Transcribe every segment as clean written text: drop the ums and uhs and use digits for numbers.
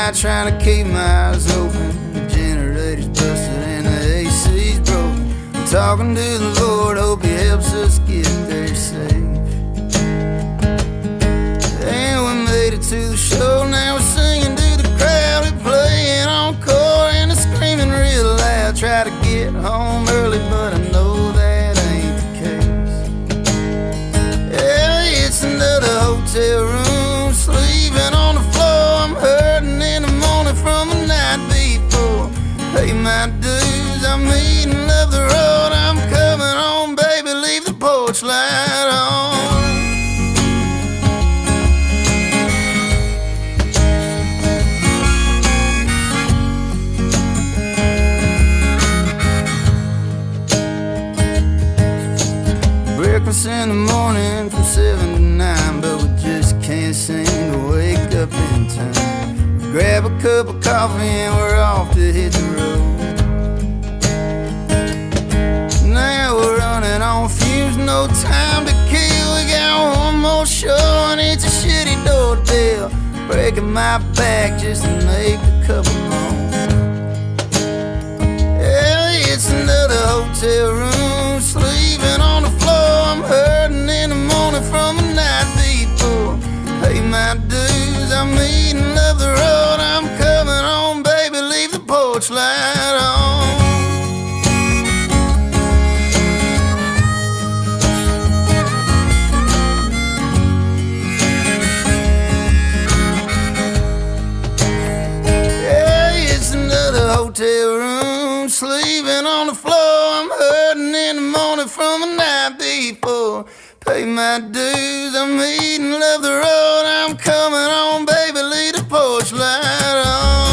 night trying to keep my eyes open. The generator's busted and the AC's broken. I'm talking to the Lord, hope he helps us get there safe. And we made it to the show, now we're singing to the crowd. We're playing encore and they're screaming real loud. Try to get home early, but I know that ain't the case. Yeah, it's another hotel room, sleeping on the floor. I'm hurting in the morning from the night before. Pay my dues, I'm eating up the road. I'm coming home, baby, leave the porch light on. Breakfast in the morning from 7 to 9, but we just can't seem to wake up in time. We grab a cup of coffee and we're off to hit the road. Now we're running on fumes, no time to kill. We got one more show and it's a shitty door deal. Breaking my back just to make a couple more. Yeah, it's another hotel room, sleeping on the floor. I'm hurting in the morning from the night before. Pay my dues, I'm eating up the road. I'm coming home, baby, leave the porch light on. Hotel room, sleeping on the floor. I'm hurting in the morning from the night before. Pay my dues, I'm eating up the road. I'm coming home, baby, leave the porch light on.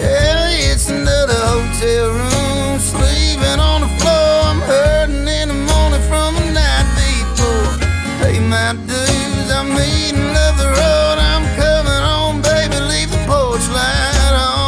Yeah, it's another hotel room, sleeping on the floor. Hurting in the morning from the night before. Pay my dues, I'm eating up the road. I'm coming home, baby, leave the porch light on.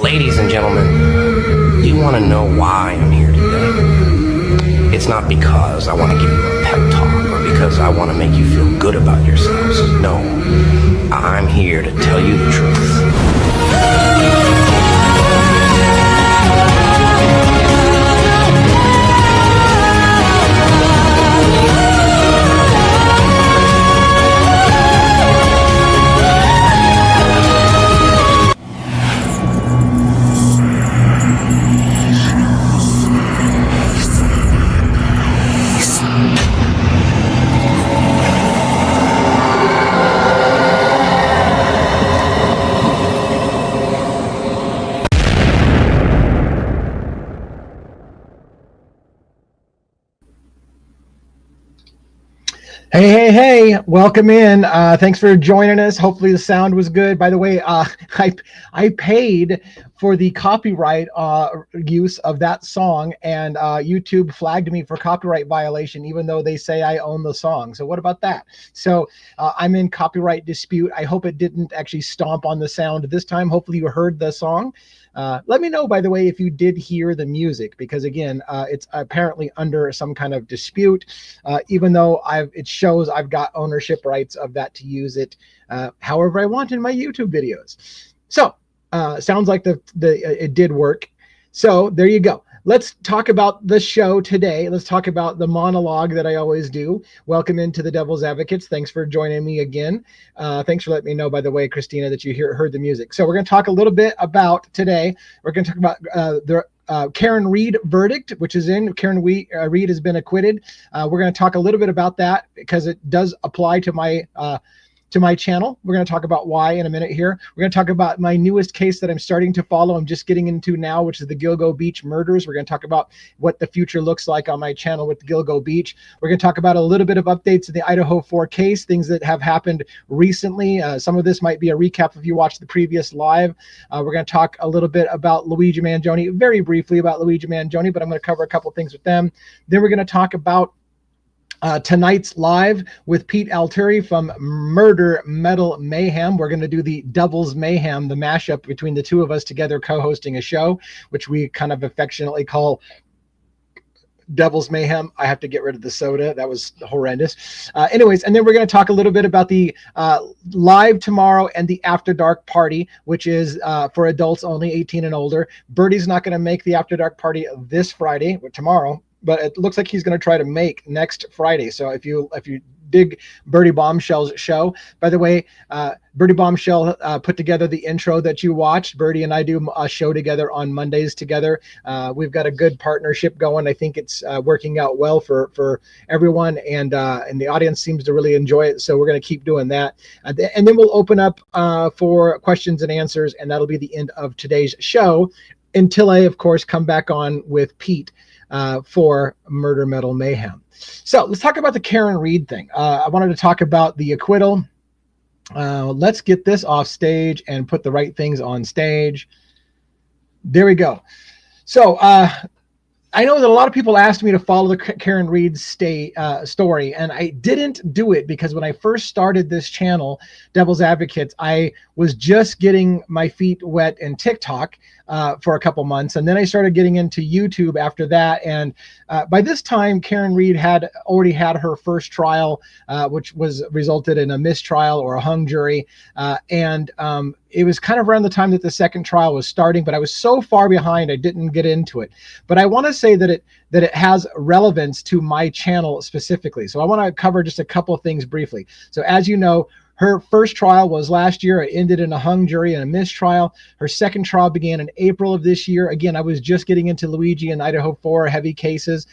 Ladies and gentlemen, do you want to know why I'm here today? It's not because I want to give you a pep talk or because I want to make you feel good about yourselves. No, I'm here to tell you the truth. Hey, welcome in. Thanks for joining us. Hopefully the sound was good. By the way, I paid for the copyright use of that song, and YouTube flagged me for copyright violation, even though they say I own the song. So what about that? So I'm in copyright dispute. I hope it didn't actually stomp on the sound this time. Hopefully you heard the song. Let me know, by the way, if you did hear the music, because again, it's apparently under some kind of dispute, even though it shows I've got ownership rights of that to use it however I want in my YouTube videos. So sounds like it did work. So there you go. let's talk about the show today. Let's talk about the monologue that I always do. Welcome into the Devil's Advocates. Thanks for joining me again. Thanks for letting me know, by the way, Christina, that you heard the music. So we're going to talk a little bit about today. We're going to talk about the Karen Reed verdict, which is in. Karen Reed has been acquitted. We're going to talk a little bit about that because it does apply to my channel. We're going to talk about why in a minute here. We're going to talk about my newest case that I'm starting to follow. I'm just getting into now, which is the Gilgo Beach murders. We're going to talk about what the future looks like on my channel with Gilgo Beach. We're going to talk about a little bit of updates in the Idaho 4 case, things that have happened recently. Some of this might be a recap if you watched the previous live. We're going to talk a little bit about Luigi Manjoni, very briefly about Luigi Manjoni, but I'm going to cover a couple things with them. Then we're going to talk about tonight's live with Pete Alteri from Murder Metal Mayhem. We're going to do the Devil's Mayhem, the mashup between the two of us together co-hosting a show, which we kind of affectionately call Devil's Mayhem. I have to get rid of the soda. That was horrendous. Anyways, and then we're going to talk a little bit about the live tomorrow and the After Dark party, which is for adults only, 18 and older. Birdie's not going to make the After Dark party this Friday, or tomorrow, but it looks like he's going to try to make next Friday. So if you dig Birdie Bombshell's show, by the way, Birdie Bombshell put together the intro that you watched. Birdie and I do a show together on Mondays together. We've got a good partnership going. I think it's working out well for everyone, and the audience seems to really enjoy it. So we're going to keep doing that, and then we'll open up for questions and answers, and that'll be the end of today's show until I, of course, come back on with Pete for Murder Metal Mayhem. So let's talk about the Karen Reed thing. I wanted to talk about the acquittal. Let's get this off stage and put the right things on stage. There we go. So I know that a lot of people asked me to follow the Karen Reed story, and I didn't do it because when I first started this channel, Devil's Advocates, I was just getting my feet wet in TikTok for a couple months, and then I started getting into YouTube after that. And by this time, Karen Reed had already had her first trial, which was resulted in a mistrial or a hung jury, and it was kind of around the time that the second trial was starting, but I was so far behind I didn't get into it. But I want to say that it has relevance to my channel specifically. So I want to cover just a couple of things briefly. So as you know, her first trial was last year. It ended in a hung jury and a mistrial. Her second trial began in April of this year. Again, I was just getting into Luigi and Idaho 4 heavy cases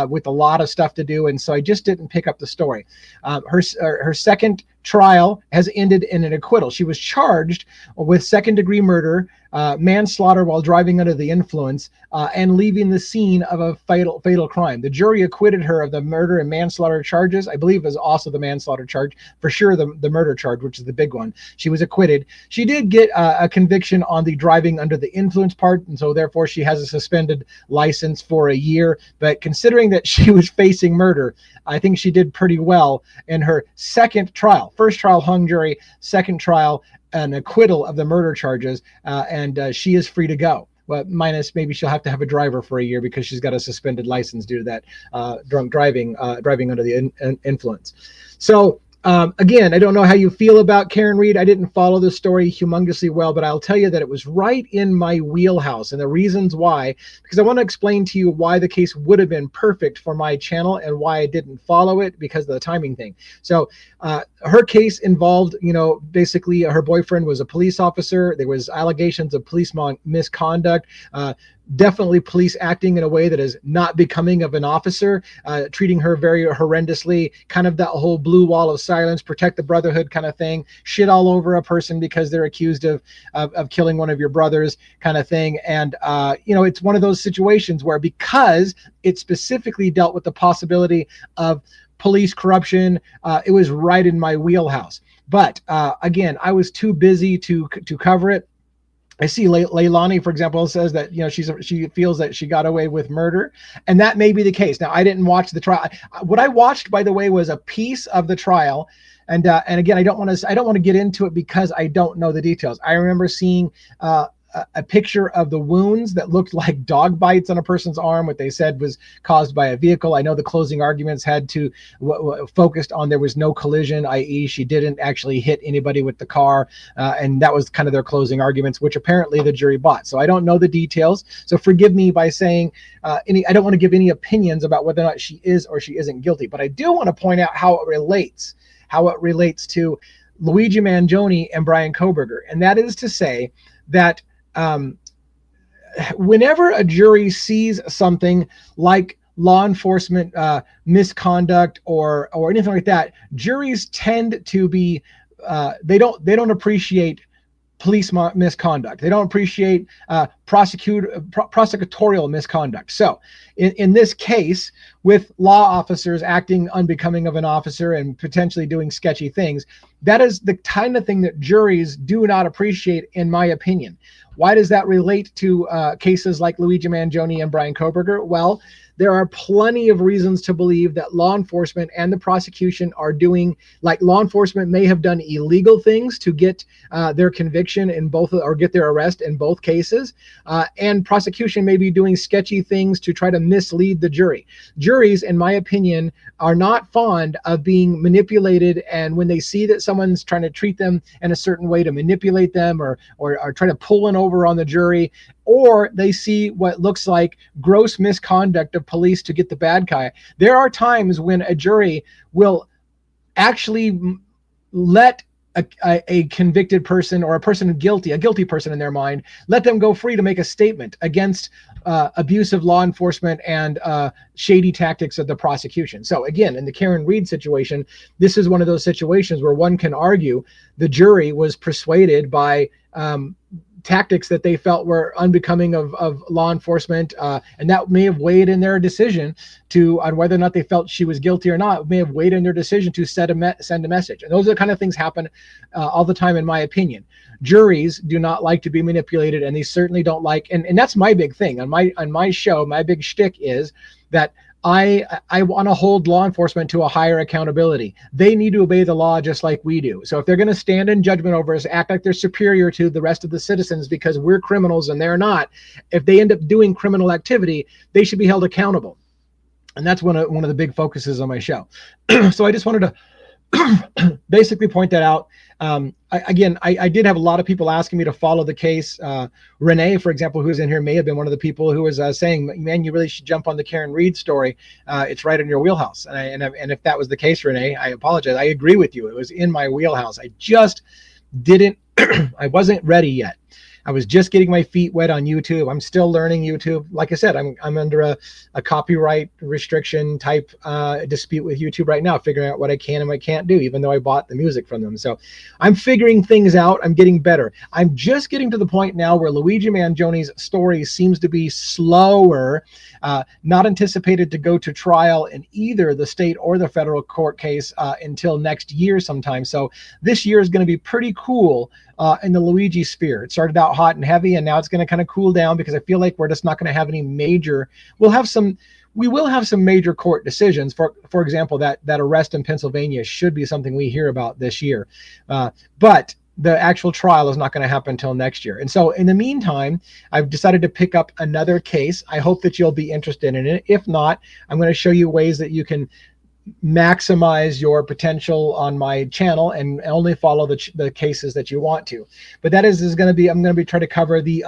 with a lot of stuff to do, and so I just didn't pick up the story. Her second trial has ended in an acquittal. She was charged with second-degree murder, manslaughter while driving under the influence, and leaving the scene of a fatal crime. The jury acquitted her of the murder and manslaughter charges. I believe it was also the manslaughter charge, for sure the murder charge, which is the big one. She was acquitted. She did get a conviction on the driving under the influence part, and so therefore she has a suspended license for a year. But considering that she was facing murder, I think she did pretty well in her second trial. First trial hung jury, second trial an acquittal of the murder charges, and she is free to go. Well, minus maybe she'll have to have a driver for a year because she's got a suspended license due to that drunk driving under the influence. So again, I don't know how you feel about Karen Reed. I didn't follow the story humongously well, but I'll tell you that it was right in my wheelhouse, and the reasons why, because I want to explain to you why the case would have been perfect for my channel and why I didn't follow it because of the timing thing. So her case involved, basically her boyfriend was a police officer. There was allegations of police misconduct. Definitely police acting in a way that is not becoming of an officer, treating her very horrendously, kind of that whole blue wall of silence, protect the brotherhood kind of thing, shit all over a person because they're accused of killing one of your brothers kind of thing. And, it's one of those situations where because it specifically dealt with the possibility of police corruption, it was right in my wheelhouse. But again, I was too busy to cover it. I see Leilani, for example, says that she feels that she got away with murder, and that may be the case. Now, I didn't watch the trial. What I watched, by the way, was a piece of the trial, and again, I don't want to get into it because I don't know the details. I remember seeing a picture of the wounds that looked like dog bites on a person's arm, what they said was caused by a vehicle. I know the closing arguments had to focused on there was no collision, i.e. she didn't actually hit anybody with the car, and that was kind of their closing arguments, which apparently the jury bought. So I don't know the details, so forgive me by saying I don't want to give any opinions about whether or not she is or she isn't guilty, but I do want to point out how it relates to Luigi Manjoni and Bryan Kohberger. And that is to say that whenever a jury sees something like law enforcement misconduct or anything like that, juries tend to be they don't appreciate police misconduct. They don't appreciate prosecutorial misconduct. So in this case, with law officers acting unbecoming of an officer and potentially doing sketchy things, that is the kind of thing that juries do not appreciate, in my opinion. Why does that relate to cases like Luigi Manjoni and Bryan Kohberger? Well, there are plenty of reasons to believe that law enforcement and the prosecution are doing, like law enforcement may have done illegal things to get their conviction in both, or get their arrest in both cases, and prosecution may be doing sketchy things to try to mislead the jury. Juries, in my opinion, are not fond of being manipulated, and when they see that someone's trying to treat them in a certain way to manipulate them or try to pull one over on the jury, or they see what looks like gross misconduct of police to get the bad guy. There are times when a jury will actually let a convicted person or a person guilty, a guilty person in their mind, let them go free to make a statement against abusive law enforcement and shady tactics of the prosecution. So again, in the Karen Reed situation, this is one of those situations where one can argue the jury was persuaded by tactics that they felt were unbecoming of law enforcement, and that may have weighed in their decision on whether or not they felt she was guilty or not. It may have weighed in their decision to send a message. And those are the kind of things happen all the time, in my opinion. Juries do not like to be manipulated, and they certainly don't like, and that's my big thing on my show. My big shtick is that I want to hold law enforcement to a higher accountability. They need to obey the law just like we do. So if they're going to stand in judgment over us, act like they're superior to the rest of the citizens because we're criminals and they're not, if they end up doing criminal activity, they should be held accountable. And that's one of the big focuses on my show. So I just wanted to basically point that out. I did have a lot of people asking me to follow the case. Renee, for example, who's in here, may have been one of the people who was saying, man, you really should jump on the Karen Reed story. It's right in your wheelhouse. And if that was the case, Renee, I apologize. I agree with you. It was in my wheelhouse. I just didn't, I wasn't ready yet. I was just getting my feet wet on YouTube. I'm still learning YouTube. Like I said, I'm under a copyright restriction type dispute with YouTube right now, figuring out what I can and what I can't do, even though I bought the music from them. So I'm figuring things out. I'm getting better. I'm just getting to the point now where Luigi Manjoni's story seems to be slower, not anticipated to go to trial in either the state or the federal court case until next year sometime. So this year is going to be pretty cool in the Luigi sphere. It started out hot and heavy, and now it's going to kind of cool down because I feel like we're just not going to have any major, we will have some major court decisions. For example, that arrest in Pennsylvania should be something we hear about this year. But the actual trial is not going to happen until next year. And so in the meantime, I've decided to pick up another case. I hope that you'll be interested in it. If not, I'm going to show you ways that you can maximize your potential on my channel and only follow the cases that you want to. But that is going to be, I'm going to be trying to cover the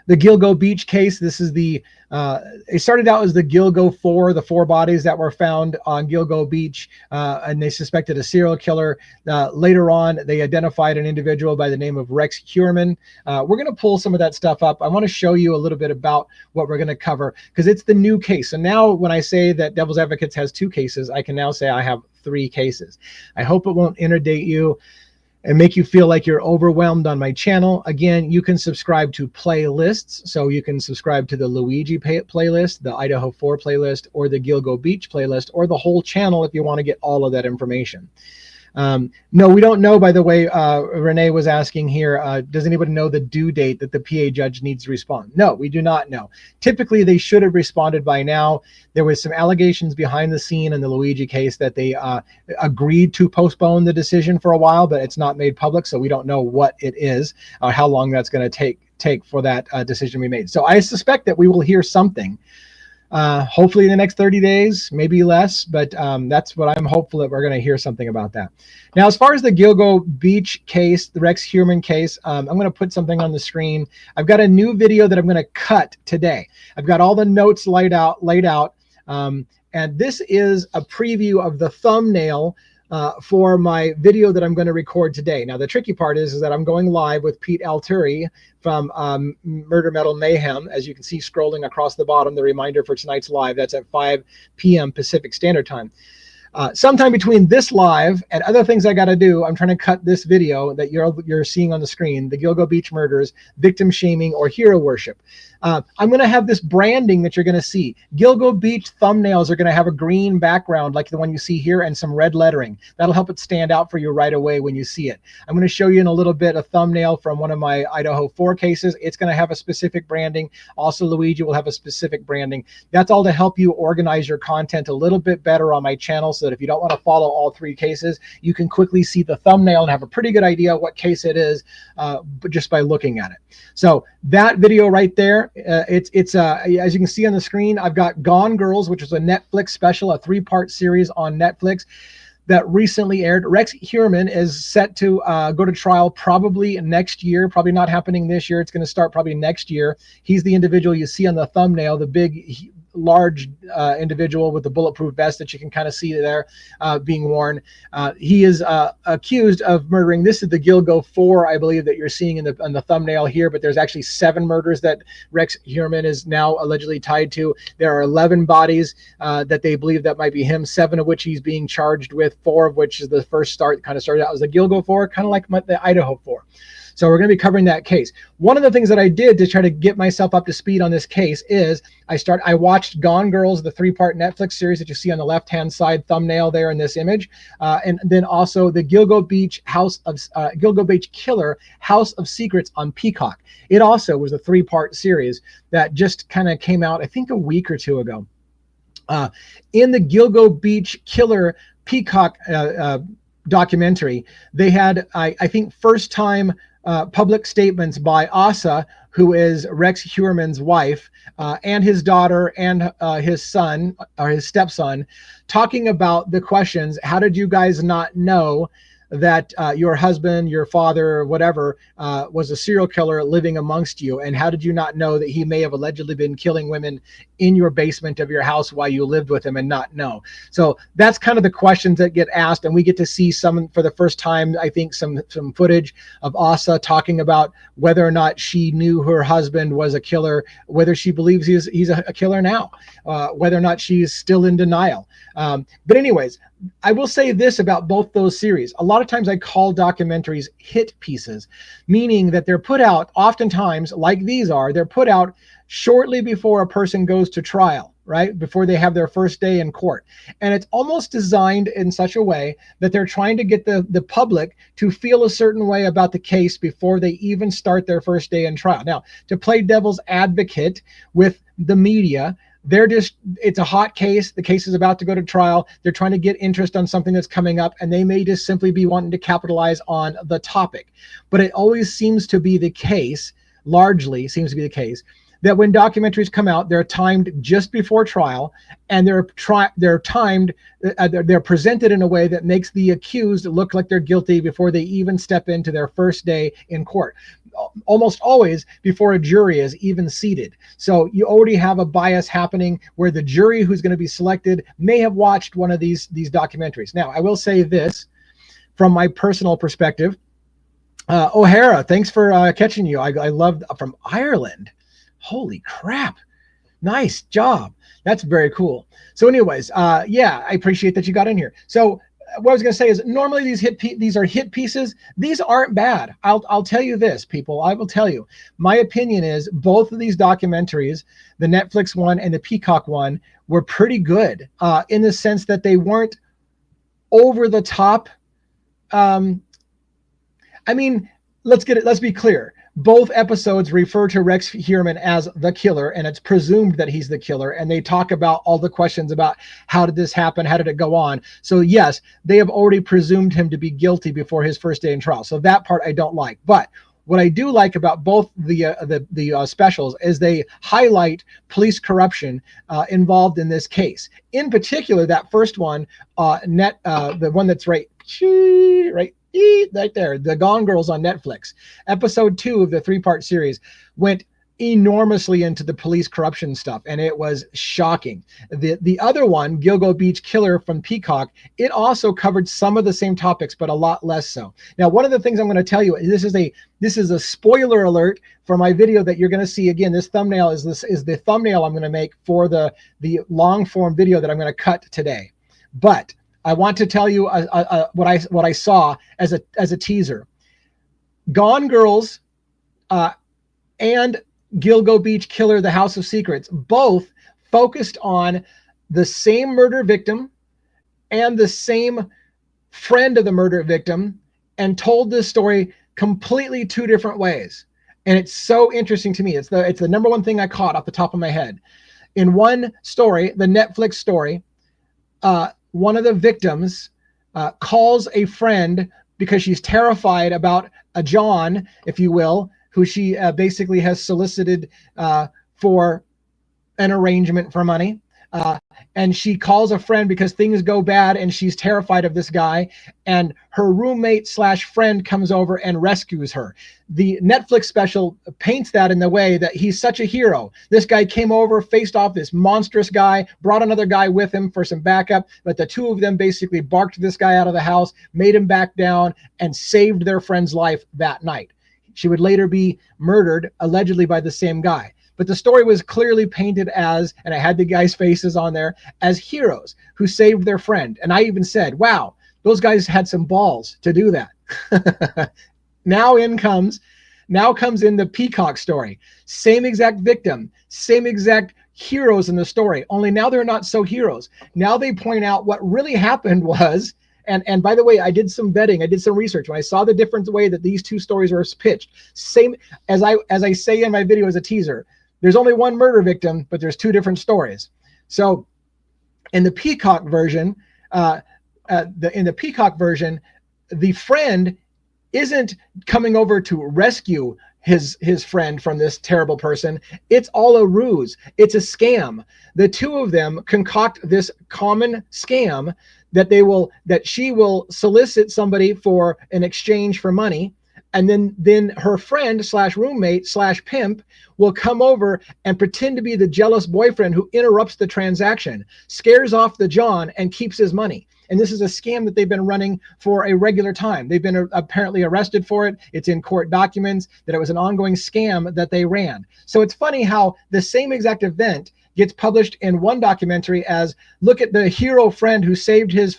Gilgo Beach case. This is it started out as the Gilgo 4, the 4 bodies that were found on Gilgo Beach, and they suspected a serial killer. Later on, they identified an individual by the name of Rex Kierman. We're going to pull some of that stuff up. I want to show you a little bit about what we're going to cover because it's the new case. And now when I say that Devil's Advocates has 2 cases, I can now say I have 3 cases. I hope it won't inundate you and make you feel like you're overwhelmed on my channel. Again, you can subscribe to playlists. So you can subscribe to the Luigi playlist, the Idaho 4 playlist, or the Gilgo Beach playlist, or the whole channel if you want to get all of that information. No, we don't know, by the way. Renee was asking here, does anybody know the due date that the PA judge needs to respond? No, we do not know. Typically, they should have responded by now. There was some allegations behind the scene in the Luigi case that they agreed to postpone the decision for a while, but it's not made public, so we don't know what it is, how long that's going to take for that decision to be made. So I suspect that we will hear something. Hopefully in the next 30 days, maybe less, but that's what I'm hopeful that we're going to hear something about that. Now, as far as the Gilgo Beach case, the Rex Heuermann case, I'm going to put something on the screen. I've got a new video that I'm going to cut today. I've got all the notes laid out, and this is a preview of the thumbnail for my video that I'm going to record today. Now, the tricky part is that I'm going live with Pete Alturi from Murder Metal Mayhem. As you can see scrolling across the bottom, the reminder for tonight's live, that's at 5 p.m. Pacific Standard Time. Sometime between this live and other things I got to do, I'm trying to cut this video that you're seeing on the screen, the Gilgo Beach murders, victim shaming, or hero worship. I'm going to have this branding that you're going to see. Gilgo Beach thumbnails are going to have a green background like the one you see here and some red lettering. That'll help it stand out for you right away when you see it. I'm going to show you in a little bit a thumbnail from one of my Idaho 4 cases. It's going to have a specific branding. Also, Luigi will have a specific branding. That's all to help you organize your content a little bit better on my channel, so that if you don't want to follow all 3 cases, you can quickly see the thumbnail and have a pretty good idea what case it is just by looking at it. So that video right there, it's as you can see on the screen, I've got Gone Girls, which is a Netflix special, a 3-part series on Netflix that recently aired. Rex Heuermann is set to go to trial probably next year, probably not happening this year. It's going to start probably next year. He's the individual you see on the thumbnail, the big, large individual with the bulletproof vest that you can kind of see there being worn. He is accused of murdering. This is the Gilgo 4, I believe, that you're seeing in the thumbnail here, but there's actually 7 murders that Rex Heuermann is now allegedly tied to. There are 11 bodies that they believe that might be him, 7 of which he's being charged with, 4 of which is the first kind of started out as the Gilgo 4, kind of like the Idaho 4. So we're going to be covering that case. One of the things that I did to try to get myself up to speed on this case is I watched Gone Girls, the 3-part Netflix series that you see on the left-hand side thumbnail there in this image, and then also the Gilgo Beach Gilgo Beach Killer House of Secrets on Peacock. It also was a 3-part series that just kind of came out, I think, a week or 2 ago. In the Gilgo Beach Killer Peacock documentary, they had, I think, first-time public statements by Asa, who is Rex Heuermann's wife, and his daughter and his son, or his stepson, talking about the questions. How did you guys not know that your husband, your father, whatever, was a serial killer living amongst you? And how did you not know that he may have allegedly been killing women in your basement of your house while you lived with him and not know? So that's kind of the questions that get asked, and we get to see some, for the first time, I think, some footage of Asa talking about whether or not she knew her husband was a killer, whether she believes he's a killer now, whether or not she's still in denial. But anyways, I will say this about both those series. A lot of times I call documentaries hit pieces, meaning that they're put out, oftentimes, like these are, they're put out shortly before a person goes to trial, right? Before they have their first day in court. And it's almost designed in such a way that they're trying to get the public to feel a certain way about the case before they even start their first day in trial. Now, to play devil's advocate with the media, it's a hot case. The case is about to go to trial. They're trying to get interest on something that's coming up, and they may just simply be wanting to capitalize on the topic. But it always seems to be the case, largely seems to be the case, that when documentaries come out, they're timed just before trial, and they're presented in a way that makes the accused look like they're guilty before they even step into their first day in court. Almost always before a jury is even seated. So you already have a bias happening where the jury who's going to be selected may have watched one of these documentaries. Now, I will say this from my personal perspective. O'Hara, thanks for catching you. I love from Ireland. Holy crap. Nice job. That's very cool. So anyways, yeah, I appreciate that you got in here. So what I was going to say is normally these are hit pieces. These aren't bad. I'll tell you this, people. I will tell you. My opinion is both of these documentaries, the Netflix one and the Peacock one, were pretty good in the sense that they weren't over the top I mean, let's be clear. Both episodes refer to Rex Heuermann as the killer, and it's presumed that he's the killer. And they talk about all the questions about how did this happen? How did it go on? So yes, they have already presumed him to be guilty before his first day in trial. So that part I don't like. But what I do like about both the specials is they highlight police corruption involved in this case. In particular, that first one, the one that's right there, the Gone Girls on Netflix. Episode 2 of the 3-part series went enormously into the police corruption stuff, and it was shocking. The other one, Gilgo Beach Killer from Peacock, it also covered some of the same topics, but a lot less so. Now, one of the things I'm going to tell you, this is a spoiler alert for my video that you're going to see. Again, this thumbnail is the thumbnail I'm going to make for the long form video that I'm going to cut today. But I want to tell you what I saw as a teaser. Gone Girls and Gilgo Beach Killer, The House of Secrets, both focused on the same murder victim and the same friend of the murder victim, and told this story completely 2 different ways. And it's so interesting to me. It's the number one thing I caught off the top of my head. In one story, the Netflix story, one of the victims calls a friend because she's terrified about a John, if you will, who she basically has solicited for an arrangement for money. And she calls a friend because things go bad and she's terrified of this guy. And her roommate / friend comes over and rescues her. The Netflix special paints that in the way that he's such a hero. This guy came over, faced off this monstrous guy, brought another guy with him for some backup, but the 2 of them basically barked this guy out of the house, made him back down, and saved their friend's life that night. She would later be murdered, allegedly by the same guy. But the story was clearly painted as, and I had the guys' faces on there, as heroes who saved their friend. And I even said, wow, those guys had some balls to do that. Now comes in the Peacock story. Same exact victim, same exact heroes in the story, only now they're not so heroes. Now they point out what really happened was, and by the way, I did some vetting, I did some research. When I saw the different way that these 2 stories were pitched, same as I say in my video as a teaser, there's only one murder victim, but there's 2 different stories. So in the Peacock version, the friend isn't coming over to rescue his friend from this terrible person. It's all a ruse. It's a scam. The 2 of them concoct this common scam that she will solicit somebody for an exchange for money. And then her friend / roommate / pimp will come over and pretend to be the jealous boyfriend who interrupts the transaction, scares off the John, and keeps his money. And this is a scam that they've been running for a regular time. They've been apparently arrested for it. It's in court documents that it was an ongoing scam that they ran. So it's funny how the same exact event gets published in one documentary as, look at the hero friend who saved his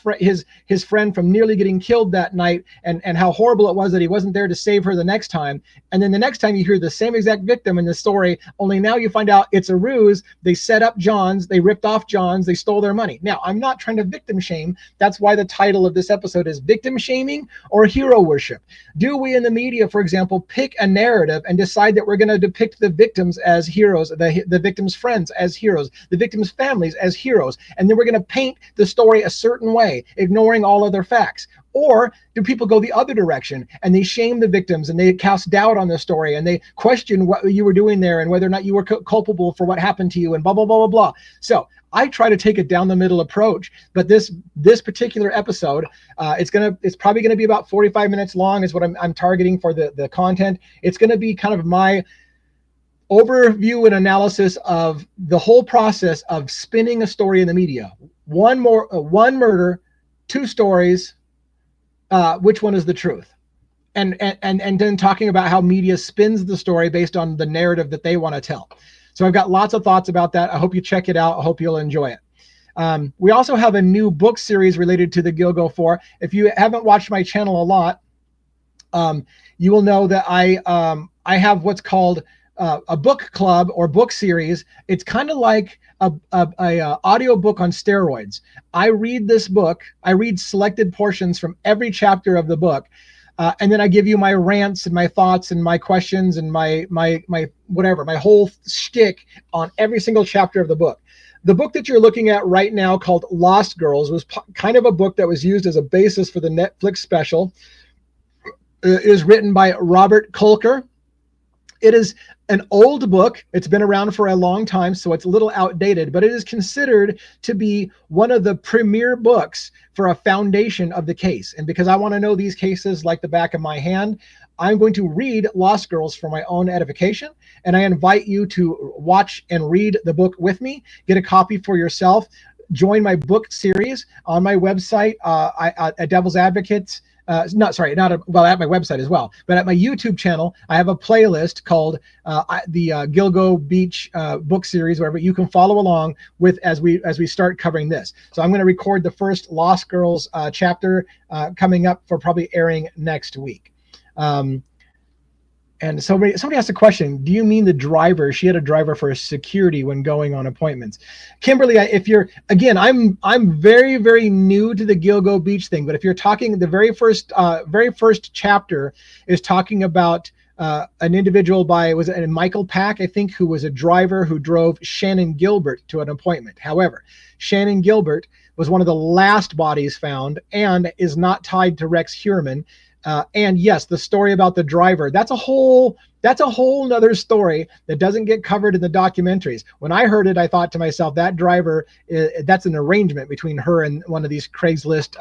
friend from nearly getting killed that night, and how horrible it was that he wasn't there to save her the next time. And then the next time you hear the same exact victim in the story, only now you find out it's a ruse. They set up Johns, they ripped off Johns, they stole their money. Now, I'm not trying to victim shame. That's why the title of this episode is Victim Shaming or Hero Worship. Do we in the media, for example, pick a narrative and decide that we're going to depict the victims as heroes, the victims' friends as heroes, the victims' families as heroes, and then we're going to paint the story a certain way, ignoring all other facts? Or do people go the other direction and they shame the victims and they cast doubt on the story and they question what you were doing there and whether or not you were culpable for what happened to you and blah, blah, blah, blah, blah. So I try to take a down the middle approach, but this particular episode, it's probably going to be about 45 minutes long is what I'm targeting for the content. It's going to be kind of my overview and analysis of the whole process of spinning a story in the media. One murder, 2 stories, which one is the truth? And then talking about how media spins the story based on the narrative that they want to tell. So I've got lots of thoughts about that. I hope you check it out. I hope you'll enjoy it. We also have a new book series related to the Gilgo 4. If you haven't watched my channel a lot, you will know that I have what's called a book club or book series. It's kind of like a audio book on steroids. I read this book. I read selected portions from every chapter of the book. And then I give you my rants and my thoughts and my questions and my whatever, my whole shtick on every single chapter of the book. The book that you're looking at right now, called Lost Girls, was kind of a book that was used as a basis for the Netflix special. It is written by Robert Kolker. It is an old book. It's been around for a long time, so it's a little outdated, but it is considered to be one of the premier books for a foundation of the case. And because I want to know these cases like the back of my hand, I'm going to read Lost Girls for my own edification. And I invite you to watch and read the book with me. Get a copy for yourself. Join my book series on my website at Devil's Advocates. At my website as well, but at my YouTube channel, I have a playlist called the Gilgo Beach book series, wherever you can follow along with as we start covering this. So I'm going to record the first Lost Girls chapter coming up for probably airing next week. And somebody asked a question. Do you mean the driver? She had a driver for security when going on appointments. Kimberly, if you're, again, I'm very, very new to the Gilgo Beach thing, but if you're talking, the very first chapter is talking about an individual was it Michael Pack, I think, who was a driver who drove Shannon Gilbert to an appointment. However, Shannon Gilbert was one of the last bodies found and is not tied to Rex Heuermann. And yes, the story about the driver, that's a whole nother story that doesn't get covered in the documentaries. When I heard it, I thought to myself, that driver, that's an arrangement between her and one of these Craigslist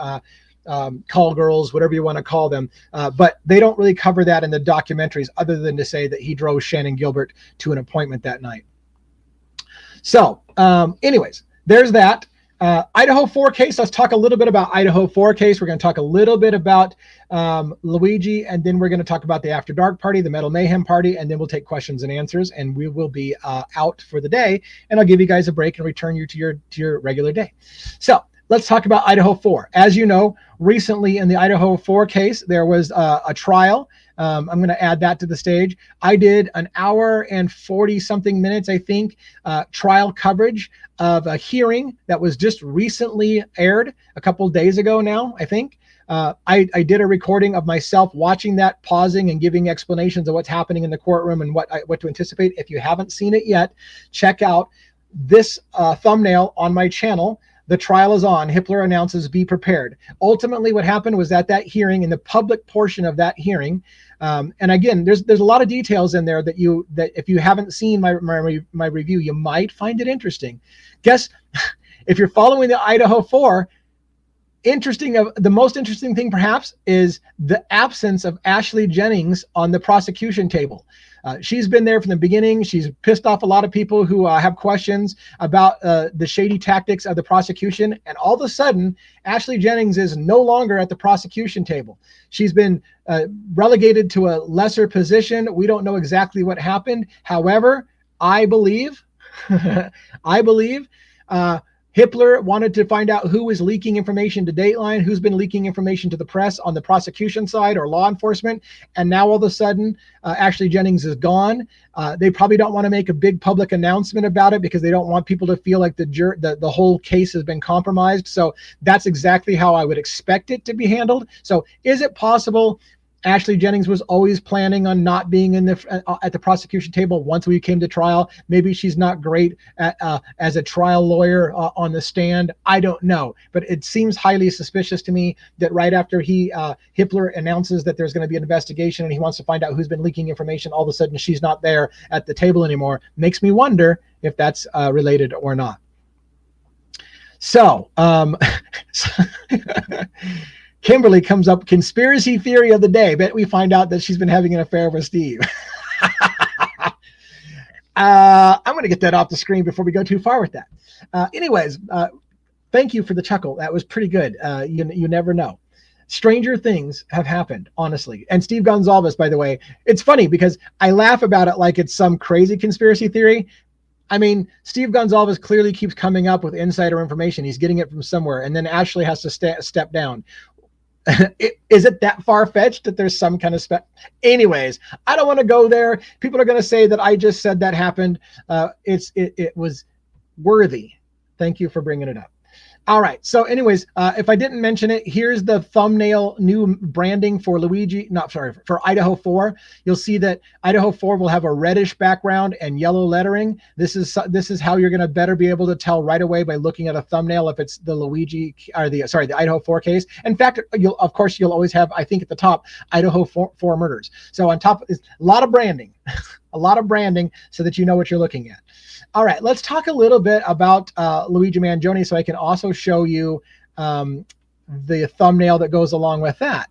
call girls, whatever you want to call them. But they don't really cover that in the documentaries, other than to say that he drove Shannon Gilbert to an appointment that night. So anyways, there's that. Idaho 4 case. Let's talk a little bit about Idaho 4 case. We're going to talk a little bit about Luigi, and then we're going to talk about the After Dark party, the Metal Mayhem party, and then we'll take questions and answers, and we will be out for the day, and I'll give you guys a break and return you to your regular day. So let's talk about Idaho 4. As you know, recently in the Idaho 4 case, there was a trial. I'm going to add that to the stage. I did an hour and 40 something minutes, I think, trial coverage of a hearing that was just recently aired a couple of days ago now, I think. I did a recording of myself watching that, pausing and giving explanations of what's happening in the courtroom and what to anticipate. If you haven't seen it yet, check out this thumbnail on my channel. The trial is on. Hippler announces, be prepared. Ultimately, what happened was that hearing, in the public portion of that hearing, and again, there's a lot of details in there that if you haven't seen my review, you might find it interesting. Guess if you're following the Idaho 4, the most interesting thing perhaps is the absence of Ashley Jennings on the prosecution table. She's been there from the beginning. She's pissed off a lot of people who have questions about the shady tactics of the prosecution. And all of a sudden, Ashley Jennings is no longer at the prosecution table. She's been relegated to a lesser position. We don't know exactly what happened. However, I believe Hippler wanted to find out who was leaking information to Dateline, who's been leaking information to the press on the prosecution side or law enforcement. And now all of a sudden, Ashley Jennings is gone. They probably don't want to make a big public announcement about it because they don't want people to feel like the whole case has been compromised. So that's exactly how I would expect it to be handled. So is it possible Ashley Jennings was always planning on not being at the prosecution table once we came to trial? Maybe she's not great as a trial lawyer on the stand. I don't know, but it seems highly suspicious to me that right after Hippler announces that there's going to be an investigation and he wants to find out who's been leaking information, all of a sudden she's not there at the table anymore. Makes me wonder if that's related or not. So, Kimberly comes up, conspiracy theory of the day. Bet we find out that she's been having an affair with Steve. I'm going to get that off the screen before we go too far with that. Anyways, thank you for the chuckle. That was pretty good. You never know. Stranger things have happened, honestly. And Steve Gonzalez, by the way, it's funny because I laugh about it like it's some crazy conspiracy theory. I mean, Steve Gonzalez clearly keeps coming up with insider information. He's getting it from somewhere. And then Ashley has to step down. Is it that far-fetched that there's some kind of anyways, I don't want to go there. People are going to say that I just said that happened. It was worthy. Thank you for bringing it up. All right. So anyways, if I didn't mention it, here's the thumbnail new branding for for Idaho 4. You'll see that Idaho 4 will have a reddish background and yellow lettering. This is how you're going to better be able to tell right away by looking at a thumbnail if it's the Luigi or the Idaho 4 case. In fact, you'll always have, I think at the top, Idaho 4 murders. So on top is a lot of branding, a lot of branding so that you know what you're looking at. All right, let's talk a little bit about Luigi Manjoni so I can also show you the thumbnail that goes along with that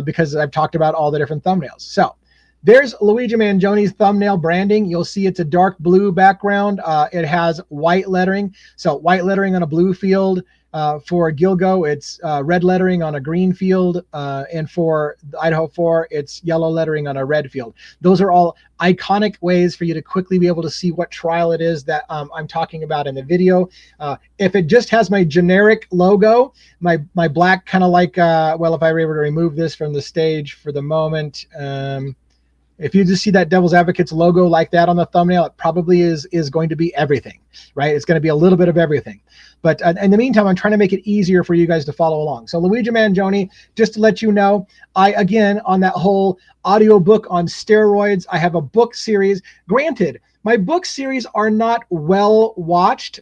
because I've talked about all the different thumbnails. So there's Luigi Manjoni's thumbnail branding. You'll see it's a dark blue background. It has white lettering. So white lettering on a blue field. For Gilgo, it's red lettering on a green field, and for Idaho 4, it's yellow lettering on a red field. Those are all iconic ways for you to quickly be able to see what trial it is that I'm talking about in the video. If it just has my generic logo, my black kind of like, well, if I were able to remove this from the stage for the moment, if you just see that Devil's Advocates logo like that on the thumbnail, it probably is going to be everything, right? It's going to be a little bit of everything. But in the meantime, I'm trying to make it easier for you guys to follow along. So Luigi Manjoni, just to let you know, again, on that whole audio book on steroids, I have a book series. Granted, my book series are not well watched.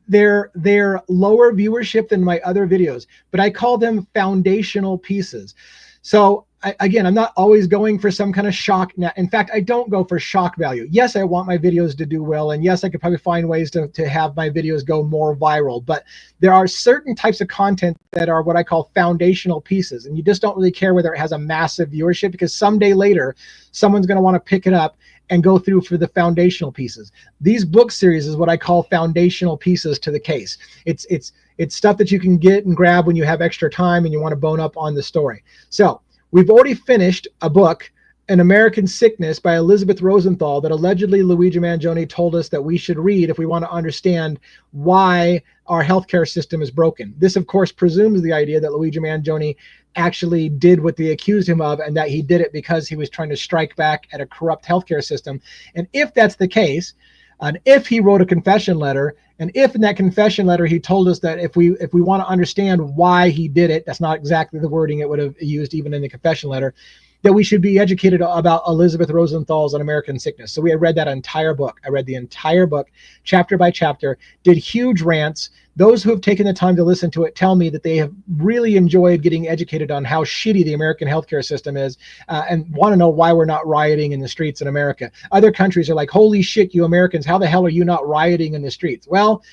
They're lower viewership than my other videos, but I call them foundational pieces. So again, I'm not always going for some kind of shock. In fact, I don't go for shock value. Yes, I want my videos to do well. And yes, I could probably find ways to have my videos go more viral. But there are certain types of content that are what I call foundational pieces. And you just don't really care whether it has a massive viewership because someday later, someone's going to want to pick it up and go through for the foundational pieces. These book series is what I call foundational pieces to the case. It's stuff that you can get and grab when you have extra time and you want to bone up on the story. So we've already finished a book, An American Sickness by Elizabeth Rosenthal, that allegedly Luigi Manjoni told us that we should read if we want to understand why our healthcare system is broken. This, of course, presumes the idea that Luigi Manjoni actually did what they accused him of and that he did it because he was trying to strike back at a corrupt healthcare system. And if that's the case, and if he wrote a confession letter, and if in that confession letter he told us that if we want to understand why he did it, that's not exactly the wording it would have used even in the confession letter, that we should be educated about Elizabeth Rosenthal's An American Sickness. So we had read that entire book. I read the entire book, chapter by chapter, did huge rants. Those who have taken the time to listen to it tell me that they have really enjoyed getting educated on how shitty the American healthcare system is and want to know why we're not rioting in the streets in America. Other countries are like, holy shit, you Americans, how the hell are you not rioting in the streets? Well,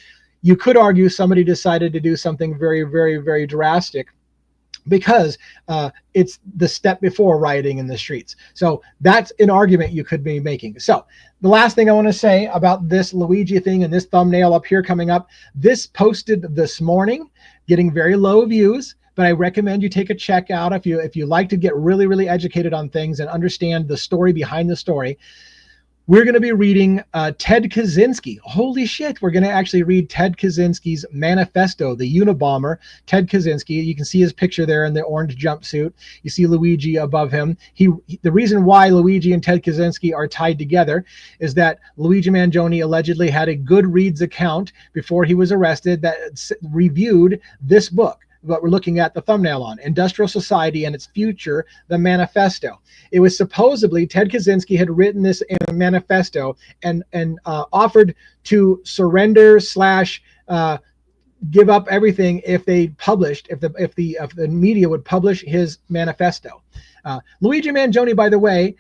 you could argue somebody decided to do something very, very, very drastic because it's the step before rioting in the streets. So that's an argument you could be making. So the last thing I want to say about this Luigi thing and this thumbnail up here coming up, this posted this morning, getting very low views, but I recommend you take a check out if you like to get really, really educated on things and understand the story behind the story. We're going to be reading Ted Kaczynski. Holy shit, we're going to actually read Ted Kaczynski's Manifesto, the Unabomber, Ted Kaczynski. You can see his picture there in the orange jumpsuit. You see Luigi above him. The reason why Luigi and Ted Kaczynski are tied together is that Luigi Manjoni allegedly had a Goodreads account before he was arrested that reviewed this book, what we're looking at the thumbnail on, Industrial Society and Its Future, the Manifesto. It was supposedly Ted Kaczynski had written this in a manifesto and offered to surrender / give up everything if they published, if the media would publish his manifesto. Luigi Manjoni, by the way,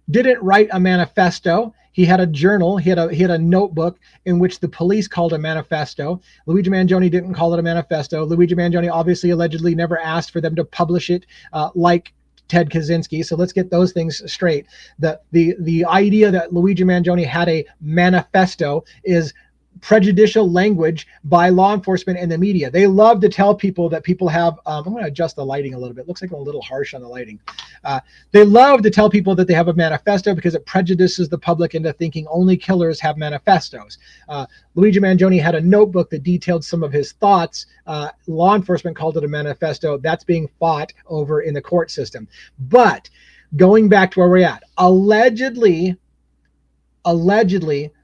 didn't write a manifesto. He had a journal, he had a notebook in which the police called a manifesto. Luigi Manjoni didn't call it a manifesto. Luigi Manjoni obviously allegedly never asked for them to publish it like Ted Kaczynski. So let's get those things straight. The idea that Luigi Manjoni had a manifesto is prejudicial language by law enforcement and the media. They love to tell people that people have, I'm going to adjust the lighting a little bit. Looks like I'm a little harsh on the lighting. They love to tell people that they have a manifesto because it prejudices the public into thinking only killers have manifestos. Luigi Manjoni had a notebook that detailed some of his thoughts. Law enforcement called it a manifesto. That's being fought over in the court system. But going back to where we're at, allegedly,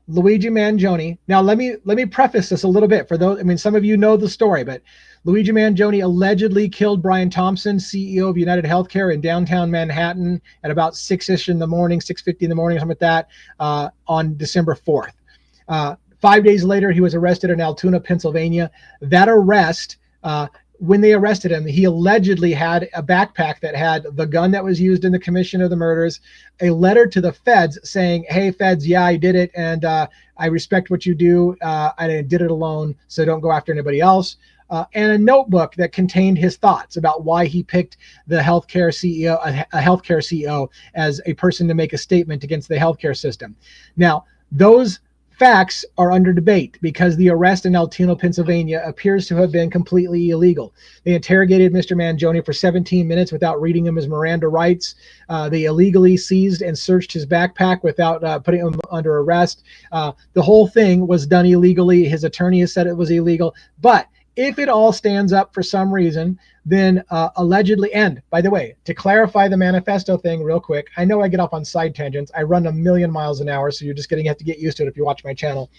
Luigi Manjoni. Now, let me preface this a little bit for those. I mean, some of you know the story, but Luigi Manjoni allegedly killed Brian Thompson, CEO of United Healthcare in downtown Manhattan at about 6-ish in the morning, 6:50 in the morning, something like that, on December 4th. 5 days later, he was arrested in Altoona, Pennsylvania. That arrest, when they arrested him, he allegedly had a backpack that had the gun that was used in the commission of the murders, a letter to the feds saying, hey, feds, yeah, I did it, and I respect what you do. I did it alone, so don't go after anybody else. And a notebook that contained his thoughts about why he picked the healthcare CEO, a healthcare CEO, as a person to make a statement against the healthcare system. Now, those facts are under debate because the arrest in Altoona, Pennsylvania appears to have been completely illegal. They interrogated Mr. Manjoni for 17 minutes without reading him his Miranda rights. They illegally seized and searched his backpack without putting him under arrest. The whole thing was done illegally. His attorney has said it was illegal. But if it all stands up for some reason, then allegedly, and by the way, to clarify the manifesto thing real quick, I know I get off on side tangents. I run 1,000,000 miles an hour, so you're just going to have to get used to it if you watch my channel.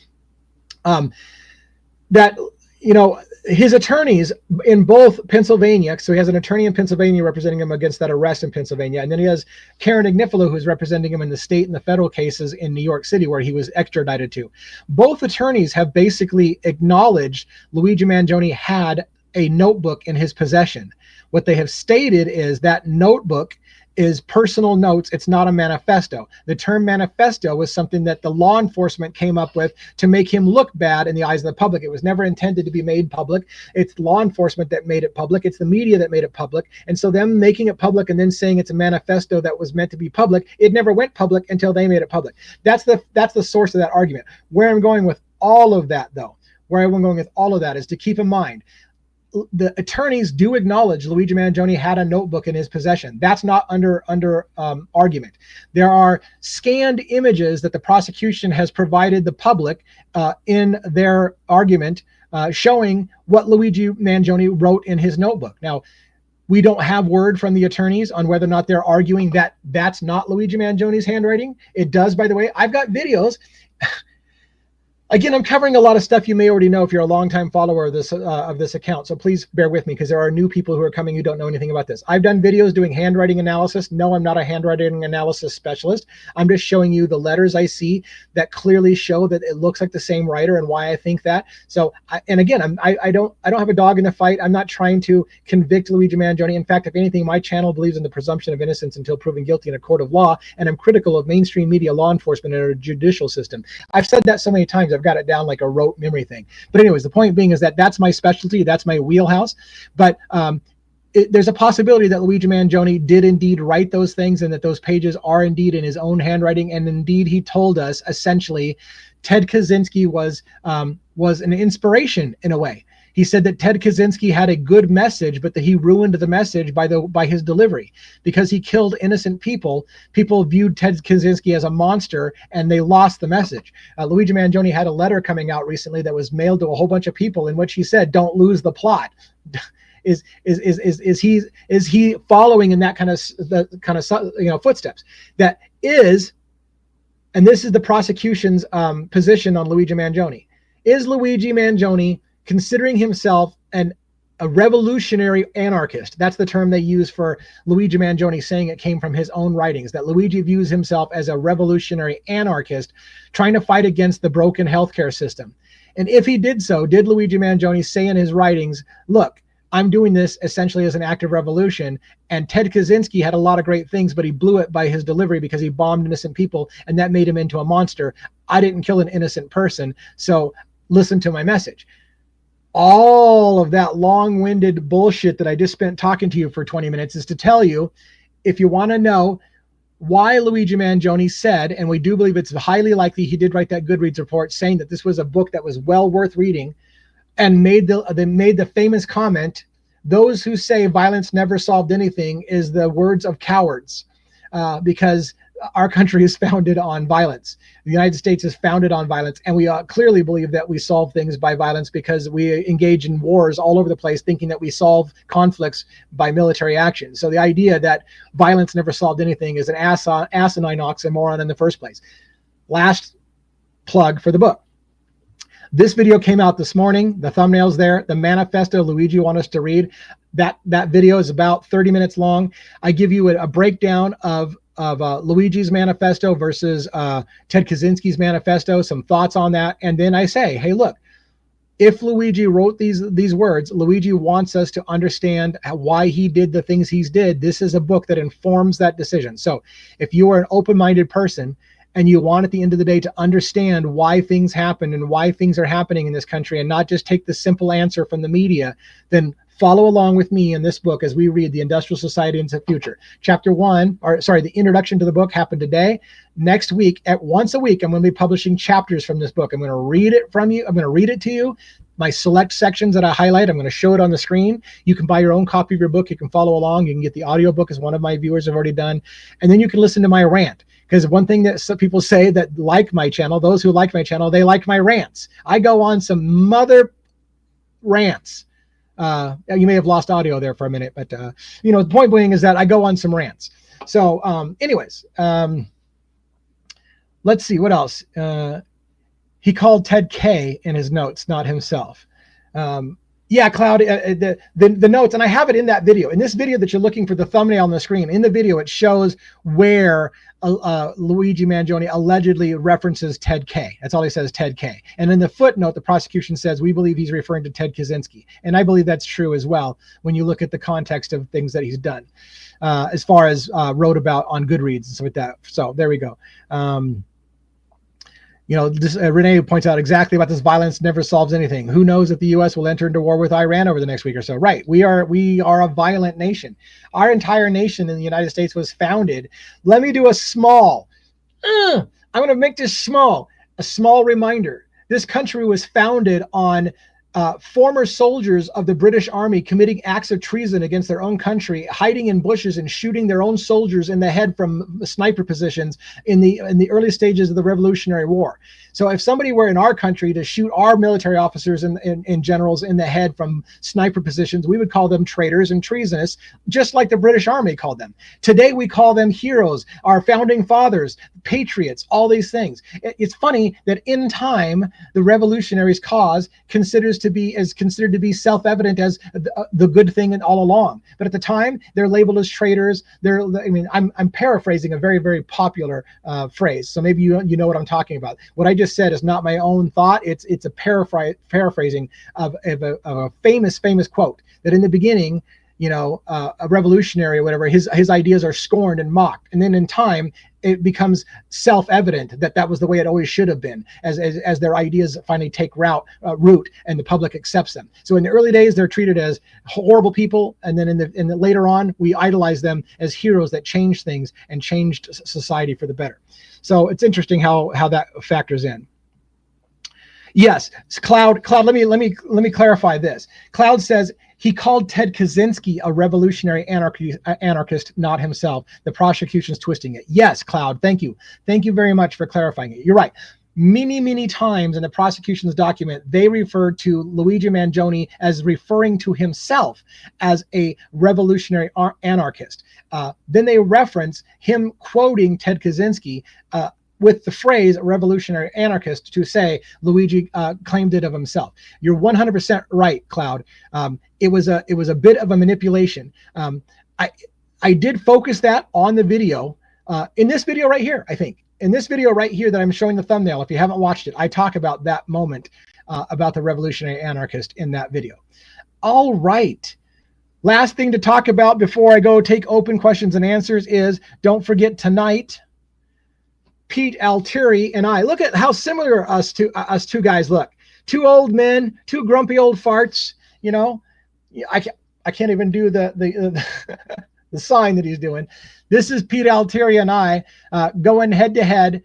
That, you know, his attorneys in both Pennsylvania, so he has an attorney in Pennsylvania representing him against that arrest in Pennsylvania, and then he has Karen Agnifilo, who's representing him in the state and the federal cases in New York City, where he was extradited to. Both attorneys have basically acknowledged Luigi Manjoni had a notebook in his possession. What they have stated is that notebook is personal notes. It's not a manifesto. The term manifesto was something that the law enforcement came up with to make him look bad in the eyes of the public. It was never intended to be made public. It's law enforcement that made it public. It's the media that made it public. And so them making it public and then saying it's a manifesto that was meant to be public, it never went public until they made it public. That's the source of that argument. Where I'm going with all of that, though, where I'm going with all of that is to keep in mind, the attorneys do acknowledge Luigi Manjoni had a notebook in his possession. That's not under argument. There are scanned images that the prosecution has provided the public in their argument showing what Luigi Manjoni wrote in his notebook. Now, we don't have word from the attorneys on whether or not they're arguing that that's not Luigi Manjoni's handwriting. It does, by the way. I've got videos. Again, I'm covering a lot of stuff you may already know if you're a longtime follower of this account. So please bear with me because there are new people who are coming who don't know anything about this. I've done videos doing handwriting analysis. No, I'm not a handwriting analysis specialist. I'm just showing you the letters I see that clearly show that it looks like the same writer and why I think that. So, and again, I don't have a dog in the fight. I'm not trying to convict Luigi Manjoni. In fact, if anything, my channel believes in the presumption of innocence until proven guilty in a court of law, and I'm critical of mainstream media, law enforcement, and our judicial system. I've said that so many times. I've got it down like a rote memory thing. But anyways, the point being is that that's my specialty. That's my wheelhouse. But there's a possibility that Luigi Manjoni did indeed write those things and that those pages are indeed in his own handwriting. And indeed, he told us essentially Ted Kaczynski was an inspiration in a way. He said that Ted Kaczynski had a good message, but that he ruined the message by his delivery. Because he killed innocent people, people viewed Ted Kaczynski as a monster, and they lost the message. Luigi Manjoni had a letter coming out recently that was mailed to a whole bunch of people in which he said, "Don't lose the plot." Is he following in that kind of footsteps? That is, and this is the prosecution's position on Luigi Manjoni. Is Luigi Manjoni considering himself a revolutionary anarchist? That's the term they use for Luigi Manjoni, saying it came from his own writings, that Luigi views himself as a revolutionary anarchist trying to fight against the broken healthcare system. And if he did so, did Luigi Manjoni say in his writings, look, I'm doing this essentially as an act of revolution, and Ted Kaczynski had a lot of great things, but he blew it by his delivery because he bombed innocent people, and that made him into a monster. I didn't kill an innocent person, so listen to my message. All of that long-winded bullshit that I just spent talking to you for 20 minutes is to tell you, if you want to know why Luigi Manjoni said, and we do believe it's highly likely he did write that Goodreads report saying that this was a book that was well worth reading, and made the famous comment, "Those who say violence never solved anything is the words of cowards," because our country is founded on violence. The United States is founded on violence, and we clearly believe that we solve things by violence because we engage in wars all over the place, thinking that we solve conflicts by military action. So the idea that violence never solved anything is an asinine oxymoron in the first place. Last plug for the book. This video came out this morning. The thumbnail's there. The manifesto Luigi wants us to read. That video is about 30 minutes long. I give you a breakdown of Luigi's manifesto versus Ted Kaczynski's manifesto, some thoughts on that. And then I say, hey, look, if Luigi wrote these words, Luigi wants us to understand why he did the things he's did. This is a book that informs that decision. So if you are an open-minded person and you want at the end of the day to understand why things happen and why things are happening in this country and not just take the simple answer from the media, then follow along with me in this book as we read The Industrial Society into the Future. The introduction to the book happened today. Next week, once a week, I'm going to be publishing chapters from this book. I'm going to read it from you. I'm going to read it to you. My select sections that I highlight, I'm going to show it on the screen. You can buy your own copy of your book. You can follow along. You can get the audiobook, as one of my viewers have already done. And then you can listen to my rant. Because one thing that some people say that like my channel, those who like my channel, they like my rants. I go on some mother rants. You may have lost audio there for a minute, but the point being is that I go on some rants. So anyways, let's see what else. He called Ted K in his notes, not himself. Yeah, Cloud, the notes, and I have it in that video. In this video that you're looking for, the thumbnail on the screen, in the video it shows where Luigi Manjoni allegedly references Ted K. That's all he says, Ted K. And in the footnote, the prosecution says, we believe he's referring to Ted Kaczynski. And I believe that's true as well when you look at the context of things that he's done, as far as wrote about on Goodreads and stuff like that. So there we go. Renee points out exactly about this violence never solves anything. Who knows if the U.S. will enter into war with Iran over the next week or so? Right. We are a violent nation. Our entire nation in the United States was founded. Let me do a small, I'm going to make this small, a small reminder. This country was founded on former soldiers of the British Army committing acts of treason against their own country, hiding in bushes and shooting their own soldiers in the head from sniper positions in the early stages of the Revolutionary War. So if somebody were in our country to shoot our military officers and generals in the head from sniper positions, we would call them traitors and treasonous, just like the British Army called them. Today we call them heroes, our founding fathers, patriots, all these things. It's funny that in time the revolutionaries' cause considered to be self-evident as the good thing all along, but at the time they're labeled as traitors. I'm paraphrasing a very, very popular phrase, so maybe you know what I'm talking about. What I just said is not my own thought. It's a paraphrasing of a famous quote that in the beginning, a revolutionary or whatever, his ideas are scorned and mocked, and then in time it becomes self-evident that was the way it always should have been, as their ideas finally take root and the public accepts them. So in the early days they're treated as horrible people, and then in the later on we idolize them as heroes that changed things and changed society for the better. So it's interesting how that factors in. Yes, Cloud. Let me clarify this. Cloud says he called Ted Kaczynski a revolutionary anarchist, not himself. The prosecution's twisting it. Yes, Cloud. Thank you. Thank you very much for clarifying it. You're right. Many times in the prosecution's document, they referred to Luigi Manjoni as referring to himself as a revolutionary anarchist. Then they reference him quoting Ted Kaczynski with the phrase revolutionary anarchist to say Luigi claimed it of himself. You're 100% right, Cloud. It was a bit of a manipulation. I did focus that on the video, in this video right here, I think. In this video right here that I'm showing the thumbnail, if you haven't watched it, I talk about that moment about the revolutionary anarchist in that video. All right. Last thing to talk about before I go take open questions and answers is, don't forget tonight, Pete Altieri and I, look at how similar us two guys look. Two old men, two grumpy old farts. I can't even do the the sign that he's doing. This is Pete Altieri and I going head to head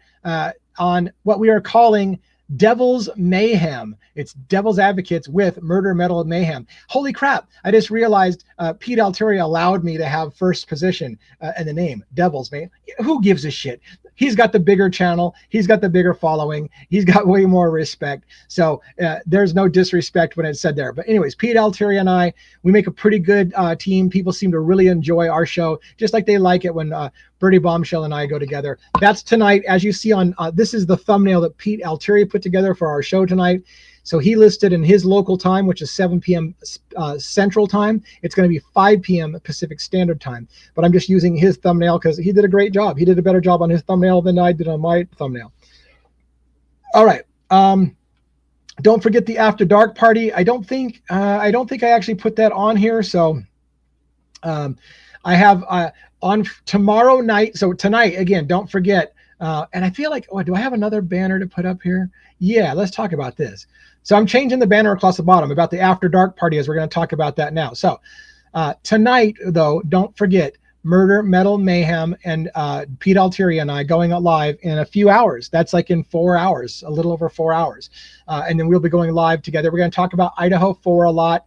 on what we are calling Devil's Mayhem. It's Devil's Advocates with Murder, Metal, Mayhem. Holy crap. I just realized Pete Altieri allowed me to have first position in the name, Devil's Mayhem. Who gives a shit? He's got the bigger channel. He's got the bigger following. He's got way more respect. So there's no disrespect when it's said there. But anyways, Pete Altieri and I, we make a pretty good team. People seem to really enjoy our show, just like they like it when Birdie Bombshell and I go together. That's tonight. As you see on, this is the thumbnail that Pete Altieri put together for our show tonight. So he listed in his local time, which is 7 p.m. Central Time. It's going to be 5 p.m. Pacific Standard Time. But I'm just using his thumbnail because he did a great job. He did a better job on his thumbnail than I did on my thumbnail. All right. Don't forget the After Dark party. I don't think I actually put that on here. So I have on tomorrow night. So tonight, again, don't forget. And I feel like, oh, do I have another banner to put up here? Yeah, let's talk about this. So I'm changing the banner across the bottom about the After Dark party, as we're going to talk about that now. So tonight, though, don't forget Murder, Metal, Mayhem, and Pete Altieri and I going live in a few hours. That's like in 4 hours, a little over 4 hours. And then we'll be going live together. We're going to talk about Idaho 4 a lot.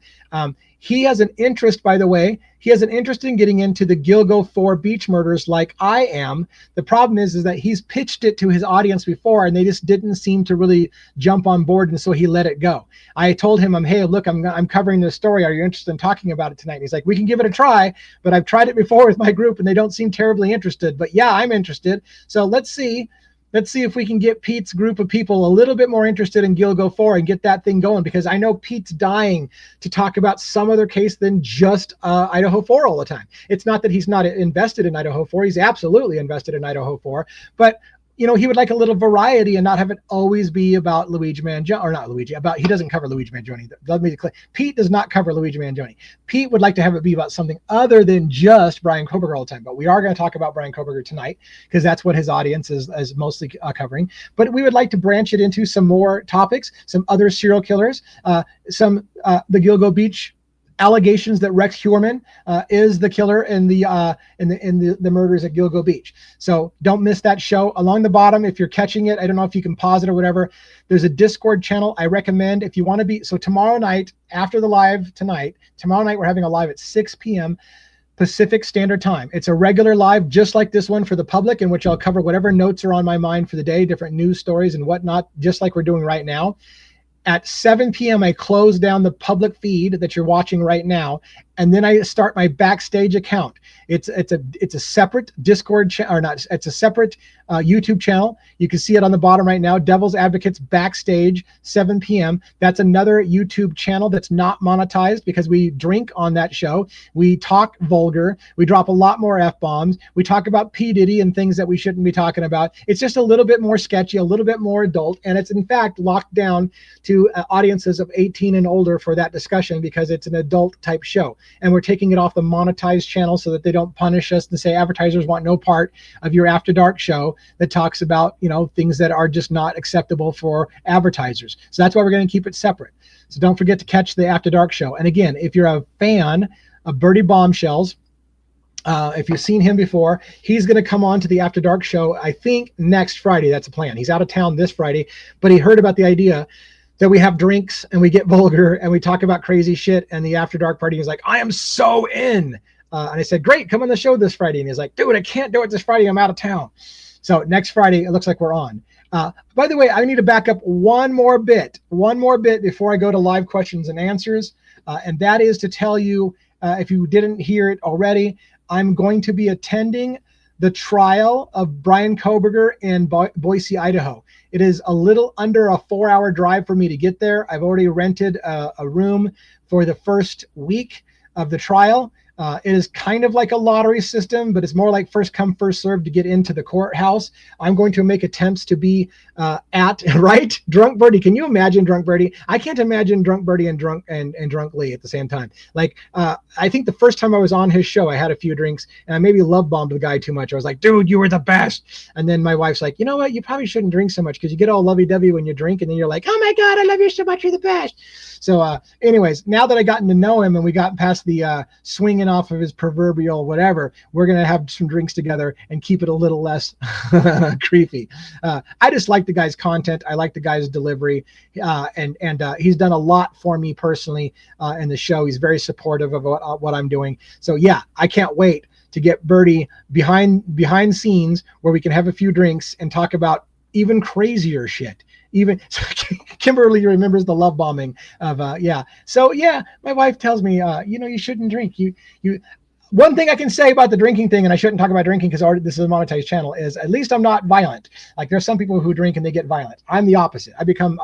He has an interest, by the way, he has an interest in getting into the Gilgo 4 beach murders like I am. The problem is that he's pitched it to his audience before and they just didn't seem to really jump on board, and so he let it go. I told him, hey, look, I'm covering this story. Are you interested in talking about it tonight? And he's like, we can give it a try, but I've tried it before with my group and they don't seem terribly interested. But yeah, I'm interested. So let's see if we can get Pete's group of people a little bit more interested in Gilgo 4 and get that thing going, because I know Pete's dying to talk about some other case than just Idaho 4 all the time. It's not that he's not invested in Idaho 4. He's absolutely invested in Idaho 4. But you know, he would like a little variety and not have it always be about Luigi Manjoni, or not Luigi, he doesn't cover Luigi Manjoni. Let me clear. Pete does not cover Luigi Manjoni. Pete would like to have it be about something other than just Brian Koberger all the time. But we are going to talk about Brian Koberger tonight because that's what his audience is mostly covering. But we would like to branch it into some more topics, some other serial killers, the Gilgo Beach allegations that Rex Heuermann is the killer in the murders at Gilgo Beach. So don't miss that show. Along the bottom, if you're catching it, I don't know if you can pause it or whatever, there's a Discord channel. I recommend, if you want to be, so tomorrow night, after the live tonight, tomorrow night we're having a live at 6 p.m. Pacific Standard Time. It's a regular live, just like this one for the public, in which I'll cover whatever notes are on my mind for the day, different news stories and whatnot, just like we're doing right now. At 7 p.m., I close down the public feed that you're watching right now, and then I start my backstage account. It's a separate Discord it's a separate YouTube channel. You can see it on the bottom right now. Devil's Advocates Backstage, 7 p.m. That's another YouTube channel that's not monetized because we drink on that show. We talk vulgar. We drop a lot more F-bombs. We talk about P. Diddy and things that we shouldn't be talking about. It's just a little bit more sketchy, a little bit more adult, and it's in fact locked down to audiences of 18 and older for that discussion because it's an adult type show. And we're taking it off the monetized channel so that they don't punish us and say advertisers want no part of your After Dark show that talks about, you know, things that are just not acceptable for advertisers. So that's why we're going to keep it separate. So don't forget to catch the After Dark show. And again, if you're a fan of Birdie Bombshells, if you've seen him before, he's going to come on to the After Dark show, I think next Friday. That's a plan. He's out of town this Friday, but he heard about the idea that we have drinks and we get vulgar and we talk about crazy shit, and the After Dark party is like, I am so in. And I said, great, come on the show this Friday. And he's like, dude, I can't do it this Friday. I'm out of town. So next Friday, it looks like we're on. By the way, I need to back up one more bit before I go to live questions and answers. And that is to tell you, if you didn't hear it already, I'm going to be attending the trial of Brian Koberger in Boise, Idaho. It is a little under a 4-hour drive for me to get there. I've already rented a room for the first week of the trial. It is kind of like a lottery system, but it's more like first come, first served to get into the courthouse. I'm going to make attempts to be right? Drunk Birdie. Can you imagine Drunk Birdie? I can't imagine Drunk Birdie and Drunk Lee at the same time. Like, I think the first time I was on his show, I had a few drinks and I maybe love bombed the guy too much. I was like, dude, you were the best. And then my wife's like, you know what? You probably shouldn't drink so much because you get all lovey-dovey when you drink. And then you're like, oh my God, I love you so much. You're the best. So anyways, now that I gotten to know him and we got past the swinging off of his proverbial whatever, we're going to have some drinks together and keep it a little less creepy. I just like the guy's content. I like the guy's delivery. And he's done a lot for me personally in the show. He's very supportive of what I'm doing. So yeah, I can't wait to get Bertie behind scenes where we can have a few drinks and talk about even crazier shit. Even Kimberly remembers the love bombing of yeah. So yeah, my wife tells me you shouldn't drink. You one thing I can say about the drinking thing, and I shouldn't talk about drinking because this is a monetized channel, is at least I'm not violent. Like there's some people who drink and they get violent. I'm the opposite. I become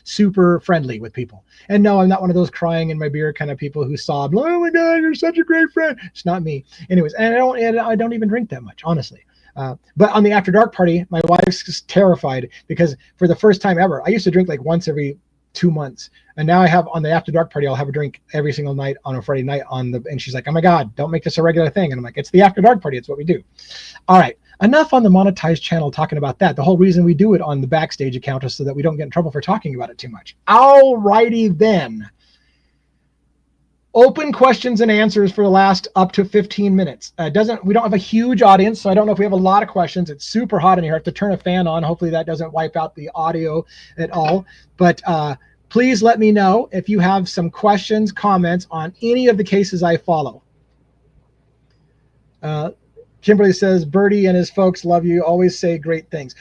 super friendly with people. And no, I'm not one of those crying in my beer kind of people who sob, oh my God, you're such a great friend. It's not me. Anyways, and I don't even drink that much, honestly. But on the After Dark party, my wife's terrified because for the first time ever, I used to drink like once every 2 months. And now I have on the After Dark party, I'll have a drink every single night on a Friday night and she's like, oh my God, don't make this a regular thing. And I'm like, it's the After Dark party. It's what we do. All right. Enough on the monetized channel talking about that. The whole reason we do it on the Backstage account is so that we don't get in trouble for talking about it too much. All righty then. Open questions and answers for the last up to 15 minutes. We don't have a huge audience, so I don't know if we have a lot of questions. It's super hot in here. I have to turn a fan on. Hopefully that doesn't wipe out the audio at all. But please let me know if you have some questions, comments on any of the cases I follow. Kimberly says, Bertie and his folks love you, always say great things.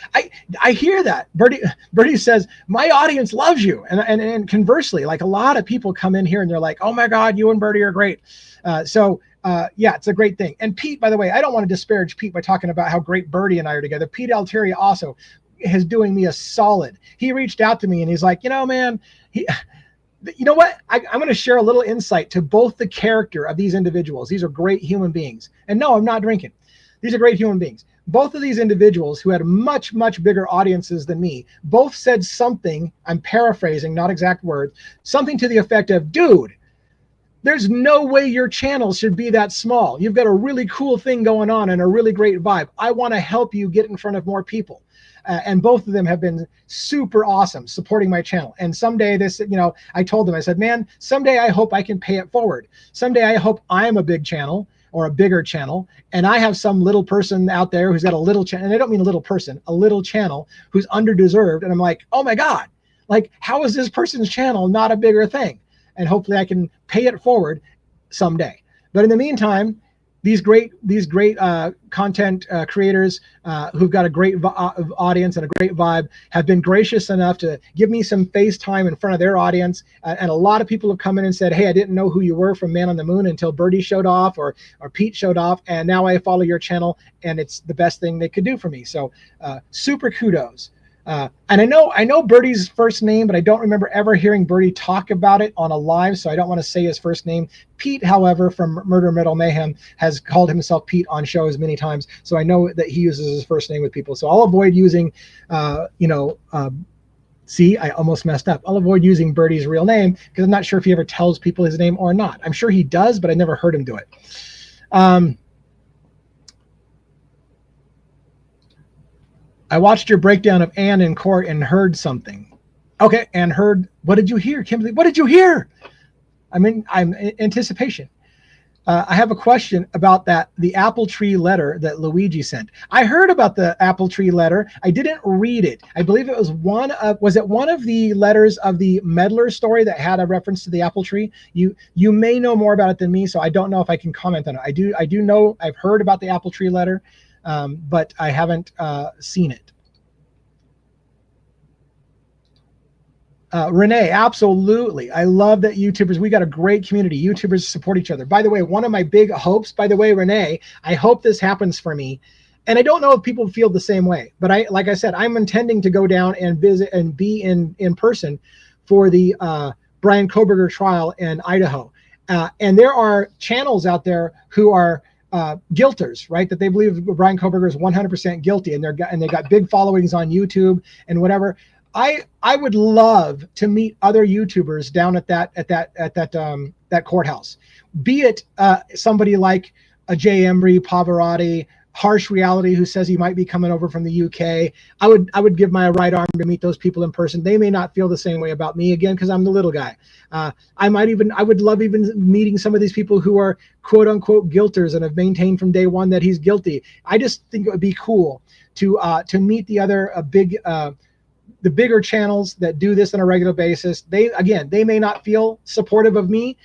I hear that. Bertie says, my audience loves you. And conversely, like a lot of people come in here and they're like, oh my God, you and Bertie are great. Yeah, it's a great thing. And Pete, by the way, I don't want to disparage Pete by talking about how great Bertie and I are together. Pete Altieri also is doing me a solid. He reached out to me and he's like, man, you know what? I'm going to share a little insight to both the character of these individuals. These are great human beings. And no, I'm not drinking. These are great human beings. Both of these individuals who had much, much bigger audiences than me, both said something, I'm paraphrasing, not exact words, something to the effect of, dude, there's no way your channel should be that small. You've got a really cool thing going on and a really great vibe. I want to help you get in front of more people. And both of them have been super awesome supporting my channel. And someday I told them, I said, man, someday I hope I can pay it forward. Someday I hope I'm a big channel or a bigger channel, and I have some little person out there who's got a little channel, and I don't mean a little person, a little channel who's underdeserved, and I'm like, oh my God, like how is this person's channel not a bigger thing? And hopefully I can pay it forward someday. But in the meantime, these great content creators who've got a great audience and a great vibe have been gracious enough to give me some face time in front of their audience. And a lot of people have come in and said, hey, I didn't know who you were from Man on the Moon until Bertie showed off or Pete showed off. And now I follow your channel and it's the best thing they could do for me. So super kudos. And I know Bertie's first name, but I don't remember ever hearing Bertie talk about it on a live, so I don't want to say his first name. Pete, however, from Murder Metal Mayhem has called himself Pete on shows many times, so I know that he uses his first name with people. So I'll avoid using, see, I almost messed up. I'll avoid using Bertie's real name because I'm not sure if he ever tells people his name or not. I'm sure he does, but I never heard him do it. I watched your breakdown of Anne in court and heard something. Okay, and heard, what did you hear, Kimberly? What did you hear? I'm in anticipation. I have a question about the apple tree letter that Luigi sent. I heard about the apple tree letter. I didn't read it. I believe it was one of the letters of the meddler story that had a reference to the apple tree? You may know more about it than me, so I don't know if I can comment on it. I do know I've heard about the apple tree letter. But I haven't seen it. Renee, absolutely. I love that YouTubers, we got a great community. YouTubers support each other. By the way, one of my big hopes, Renee, I hope this happens for me. And I don't know if people feel the same way, but like I said, I'm intending to go down and visit and be in person for the Brian Koberger trial in Idaho. And there are channels out there who are guilters, right? That they believe Brian Koberger is 100% guilty, and they got big followings on YouTube and whatever. I would love to meet other YouTubers down at that courthouse. Be it somebody like a Jay Embry, Pavarotti, harsh reality who says he might be coming over from the UK. I would give my right arm to meet those people in person. They may not feel the same way about me, again, because I'm the little guy. I would love even meeting some of these people who are quote unquote guilters and have maintained from day one that he's guilty. I just think it would be cool to meet the other the bigger channels that do this on a regular basis. They may not feel supportive of me.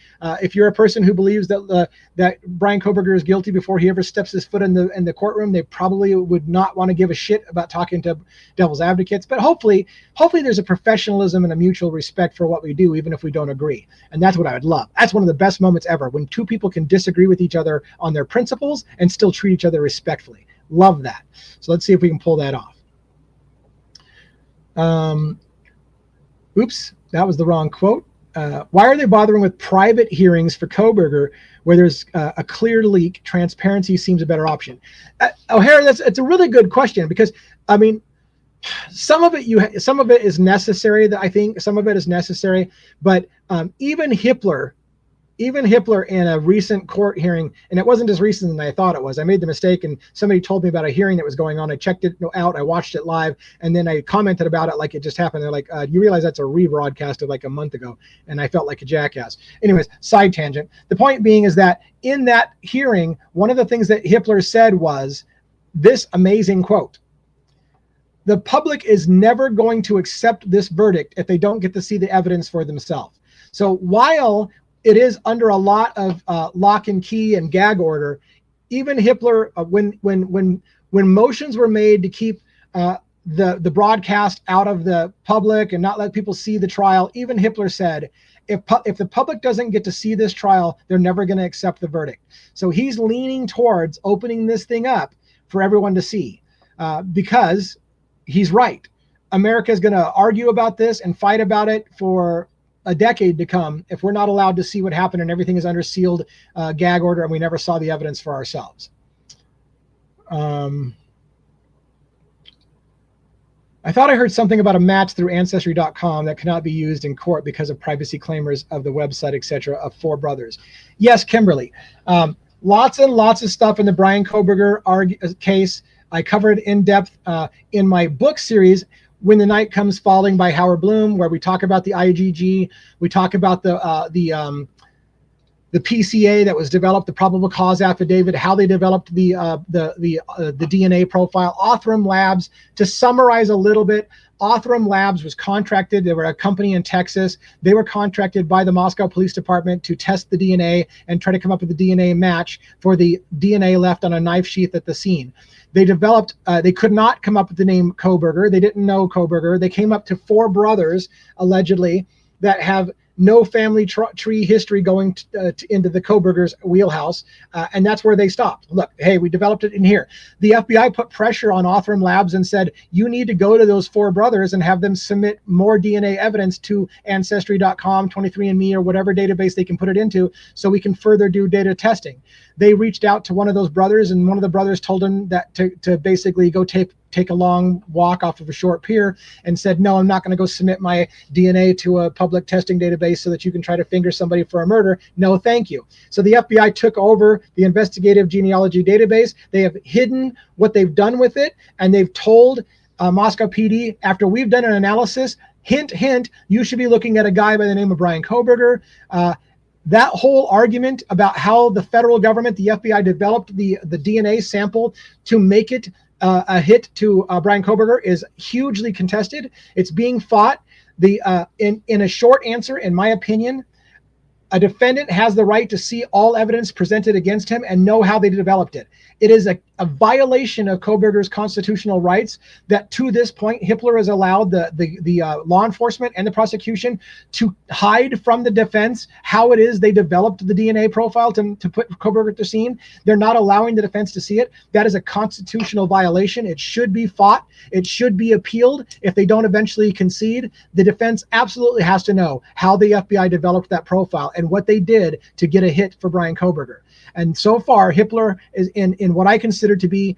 If you're a person who believes that that Bryan Kohberger is guilty before he ever steps his foot in the courtroom, they probably would not want to give a shit about talking to devil's advocates. But hopefully there's a professionalism and a mutual respect for what we do, even if we don't agree. And that's what I would love. That's one of the best moments ever, when two people can disagree with each other on their principles and still treat each other respectfully. Love that. So let's see if we can pull that off. Oops, that was the wrong quote. Why are they bothering with private hearings for Kohberger where there's a clear leak? Transparency seems a better option. O'Hara, it's a really good question, because I mean, some of it is necessary. That I think some of it is necessary, but even Hitler in a recent court hearing, and it wasn't as recent as I thought it was. I made the mistake, and somebody told me about a hearing that was going on. I checked it out. I watched it live, and then I commented about it like it just happened. They're like, you realize that's a rebroadcast of like a month ago, and I felt like a jackass. Anyways, side tangent. The point being is that in that hearing, one of the things that Hitler said was this amazing quote: "The public is never going to accept this verdict if they don't get to see the evidence for themselves." So while it is under a lot of lock and key and gag order, even Hitler, when motions were made to keep the broadcast out of the public and not let people see the trial, even Hitler said, if the public doesn't get to see this trial, they're never going to accept the verdict. So he's leaning towards opening this thing up for everyone to see, because he's right. America is going to argue about this and fight about it for a decade to come if we're not allowed to see what happened and everything is under sealed gag order and we never saw the evidence for ourselves. I thought I heard something about a match through Ancestry.com that cannot be used in court because of privacy claimers of the website, etc., of four brothers. Yes, Kimberly. Lots and lots of stuff in the Bryan Kohberger case. I covered in depth in my book series, When the Night Comes Falling by Howard Bloom, where we talk about the IgG, we talk about the PCA that was developed, the probable cause affidavit, how they developed the DNA profile. Othram Labs, to summarize a little bit, Othram Labs was contracted. They were a company in Texas. They were contracted by the Moscow Police Department to test the DNA and try to come up with a DNA match for the DNA left on a knife sheath at the scene. They developed, they could not come up with the name Kohberger. They didn't know Kohberger. They came up to four brothers, allegedly, that have no family tree history going into the Kohberger's wheelhouse. And that's where they stopped. Look, hey, we developed it in here. The FBI put pressure on Othram Labs and said, you need to go to those four brothers and have them submit more DNA evidence to Ancestry.com, 23andMe, or whatever database they can put it into, so we can further do data testing. They reached out to one of those brothers, and one of the brothers told him that to basically go take a long walk off of a short pier, and said, no, I'm not going to go submit my DNA to a public testing database so that you can try to finger somebody for a murder. No, thank you. So the FBI took over the investigative genealogy database. They have hidden what they've done with it, and they've told Moscow PD, after we've done an analysis, hint, hint, you should be looking at a guy by the name of Bryan Kohberger. That whole argument about how the federal government, the FBI, developed the DNA sample to make it a hit to Bryan Kohberger is hugely contested. It's being fought. In a short answer, in my opinion, a defendant has the right to see all evidence presented against him and know how they developed it. It is a violation of Kohberger's constitutional rights that, to this point, Hitler has allowed the law enforcement and the prosecution to hide from the defense how it is they developed the DNA profile to put Kohberger at the scene. They're not allowing the defense to see it. That is a constitutional violation. It should be fought. It should be appealed. If they don't eventually concede, the defense absolutely has to know how the FBI developed that profile and what they did to get a hit for Bryan Kohberger. And so far, Hitler is in what I consider to be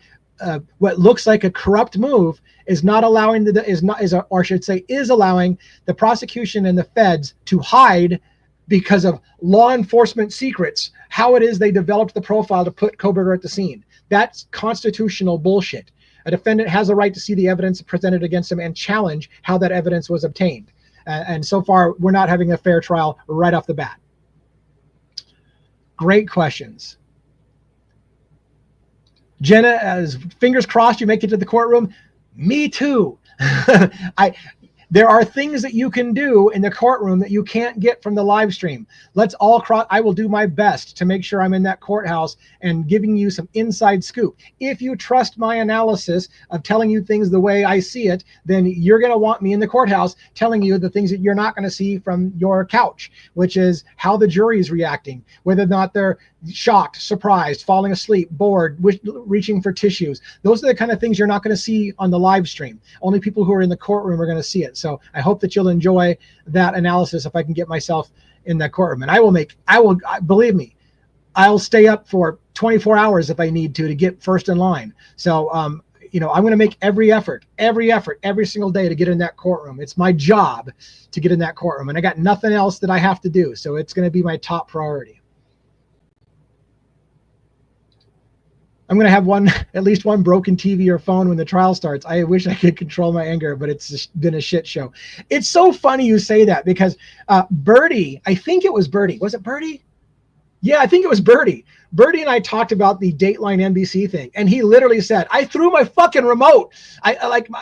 what looks like a corrupt move, is not allowing is allowing the prosecution and the feds to hide, because of law enforcement secrets, how it is they developed the profile to put Kohberger at the scene. That's constitutional bullshit. A defendant has a right to see the evidence presented against him and challenge how that evidence was obtained. And so far, we're not having a fair trial right off the bat. Great questions. Jenna, as fingers crossed you make it to the courtroom. Me too. There are things that you can do in the courtroom that you can't get from the live stream. Let's all cross. I will do my best to make sure I'm in that courthouse and giving you some inside scoop. If you trust my analysis of telling you things the way I see it, then you're going to want me in the courthouse telling you the things that you're not going to see from your couch, which is how the jury is reacting, whether or not they're shocked, surprised, falling asleep, bored, reaching for tissues. Those are the kind of things you're not going to see on the live stream. Only people who are in the courtroom are going to see it. So I hope that you'll enjoy that analysis if I can get myself in that courtroom. And believe me, I'll stay up for 24 hours if I need to get first in line. So, I'm going to make every effort, every single day to get in that courtroom. It's my job to get in that courtroom, and I got nothing else that I have to do. So it's going to be my top priority. I'm going to have at least one broken TV or phone when the trial starts. I wish I could control my anger, but it's just been a shit show. It's so funny you say that because Birdie, I think it was Birdie. Was it Birdie? Yeah, I think it was Birdie. Birdie and I talked about the Dateline NBC thing, and he literally said, I threw my fucking remote.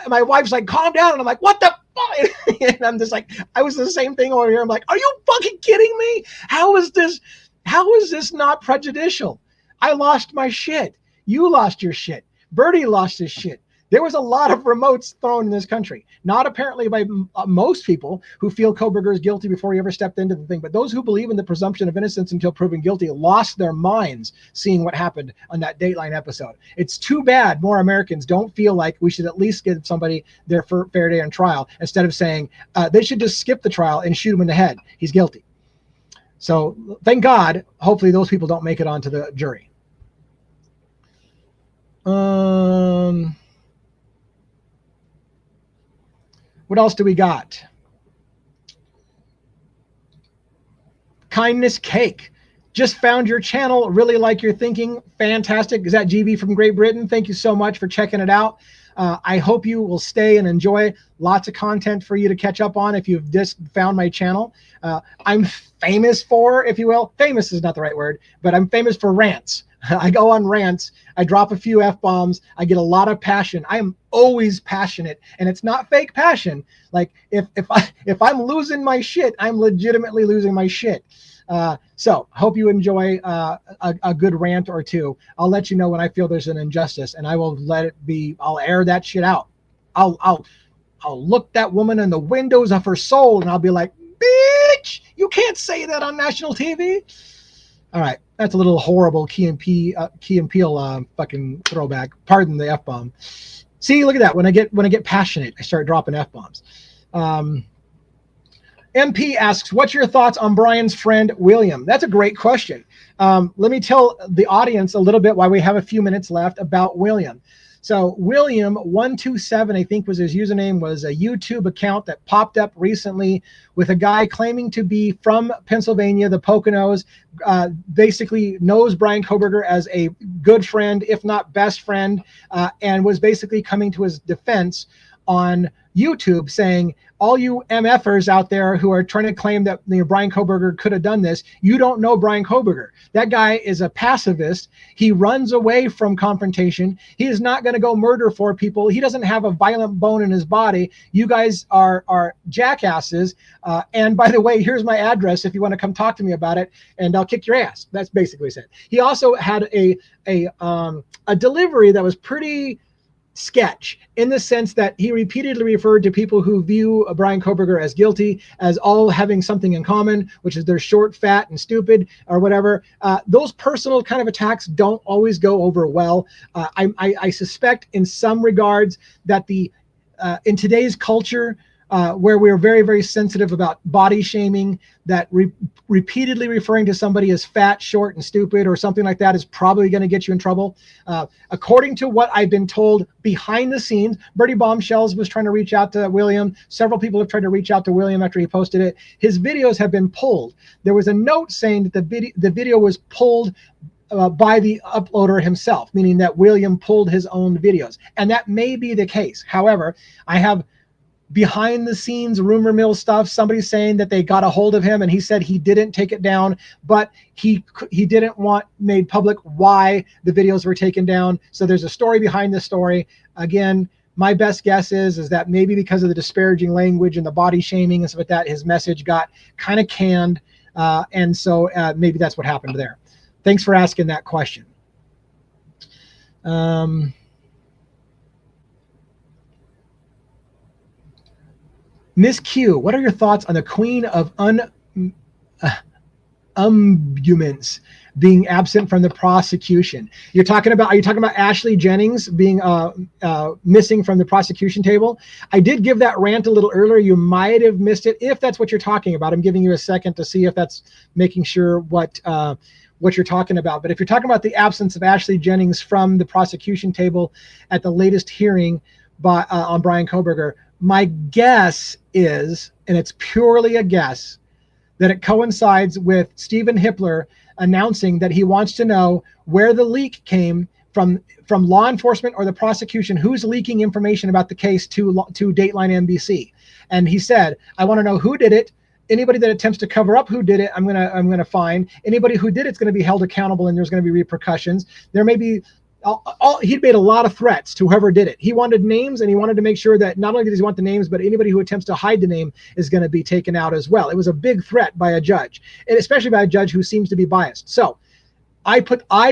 My wife's like, calm down. And I'm like, what the fuck? And I'm just like, I was the same thing over here. I'm like, are you fucking kidding me? How is this not prejudicial? I lost my shit. You lost your shit. Birdie lost his shit. There was a lot of remotes thrown in this country. Not apparently by most people who feel Kohberger is guilty before he ever stepped into the thing. But those who believe in the presumption of innocence until proven guilty lost their minds seeing what happened on that Dateline episode. It's too bad more Americans don't feel like we should at least give somebody their fair day on trial instead of saying they should just skip the trial and shoot him in the head. He's guilty. So thank God, hopefully those people don't make it onto the jury. What else do we got? Kindness Cake. Just found your channel. Really like your thinking. Fantastic. Is that GB from Great Britain? Thank you so much for checking it out. I hope you will stay and enjoy. Lots of content for you to catch up on if you've just found my channel. I'm famous for, if you will, famous is not the right word, but I'm famous for rants. I go on rants. I drop a few F-bombs. I get a lot of passion. I am always passionate, and it's not fake passion. Like if I'm losing my shit, I'm legitimately losing my shit. So hope you enjoy a good rant or two. I'll let you know when I feel there's an injustice, and I will let it be. I'll air that shit out. I'll look that woman in the windows of her soul, and I'll be like, bitch, you can't say that on national TV. All right, that's a little horrible Key and Peele fucking throwback. Pardon the F-bomb. See, look at that. When I get passionate, I start dropping F-bombs. MP asks, what's your thoughts on Brian's friend, William? That's a great question. Let me tell the audience a little bit while we have a few minutes left about William. So William127, I think was his username, was a YouTube account that popped up recently with a guy claiming to be from Pennsylvania, the Poconos, basically knows Brian Kohberger as a good friend, if not best friend, and was basically coming to his defense on YouTube saying, all you MFers out there who are trying to claim that Brian Kohberger could have done this, you don't know Brian Kohberger. That guy is a pacifist. He runs away from confrontation. He is not going to go murder 4 people. He doesn't have a violent bone in his body. You guys are jackasses. And by the way, here's my address if you want to come talk to me about it, and I'll kick your ass. That's basically it. He also had a delivery that was pretty sketch in the sense that he repeatedly referred to people who view Brian Kohberger as guilty as all having something in common, which is they're short, fat, and stupid or whatever. Those personal kind of attacks don't always go over well. I suspect in some regards that in today's culture, where we're very, very sensitive about body shaming, that repeatedly referring to somebody as fat, short, and stupid or something like that is probably going to get you in trouble. According to what I've been told behind the scenes, Birdie Bombshells was trying to reach out to William. Several people have tried to reach out to William after he posted it. His videos have been pulled. There was a note saying that the video was pulled by the uploader himself, meaning that William pulled his own videos. And that may be the case. However, I have behind the scenes rumor mill stuff, somebody saying that they got a hold of him and he said he didn't take it down, but he didn't want made public why the videos were taken down. So there's a story behind the story. Again, my best guess is that maybe because of the disparaging language and the body shaming and stuff like that, his message got kind of canned. And so maybe that's what happened there. Thanks for asking that question. Miss Q, what are your thoughts on the Queen of Arguments being absent from the prosecution? Are you talking about Ashley Jennings being missing from the prosecution table? I did give that rant a little earlier. You might have missed it. If that's what you're talking about, I'm giving you a second to see if that's making sure what you're talking about. But if you're talking about the absence of Ashley Jennings from the prosecution table at the latest hearing by on Bryan Kohberger, my guess is, and it's purely a guess, that it coincides with Stephen Hippler announcing that he wants to know where the leak came from law enforcement or the prosecution, who's leaking information about the case to Dateline NBC. And he said, I want to know who did it. Anybody that attempts to cover up who did it, I'm gonna find. Anybody who did it's going to be held accountable, and there's going to be repercussions. There may be. He'd made a lot of threats to whoever did it. He wanted names, and he wanted to make sure that not only does he want the names, but anybody who attempts to hide the name is going to be taken out as well. It was a big threat by a judge, and especially by a judge who seems to be biased. So I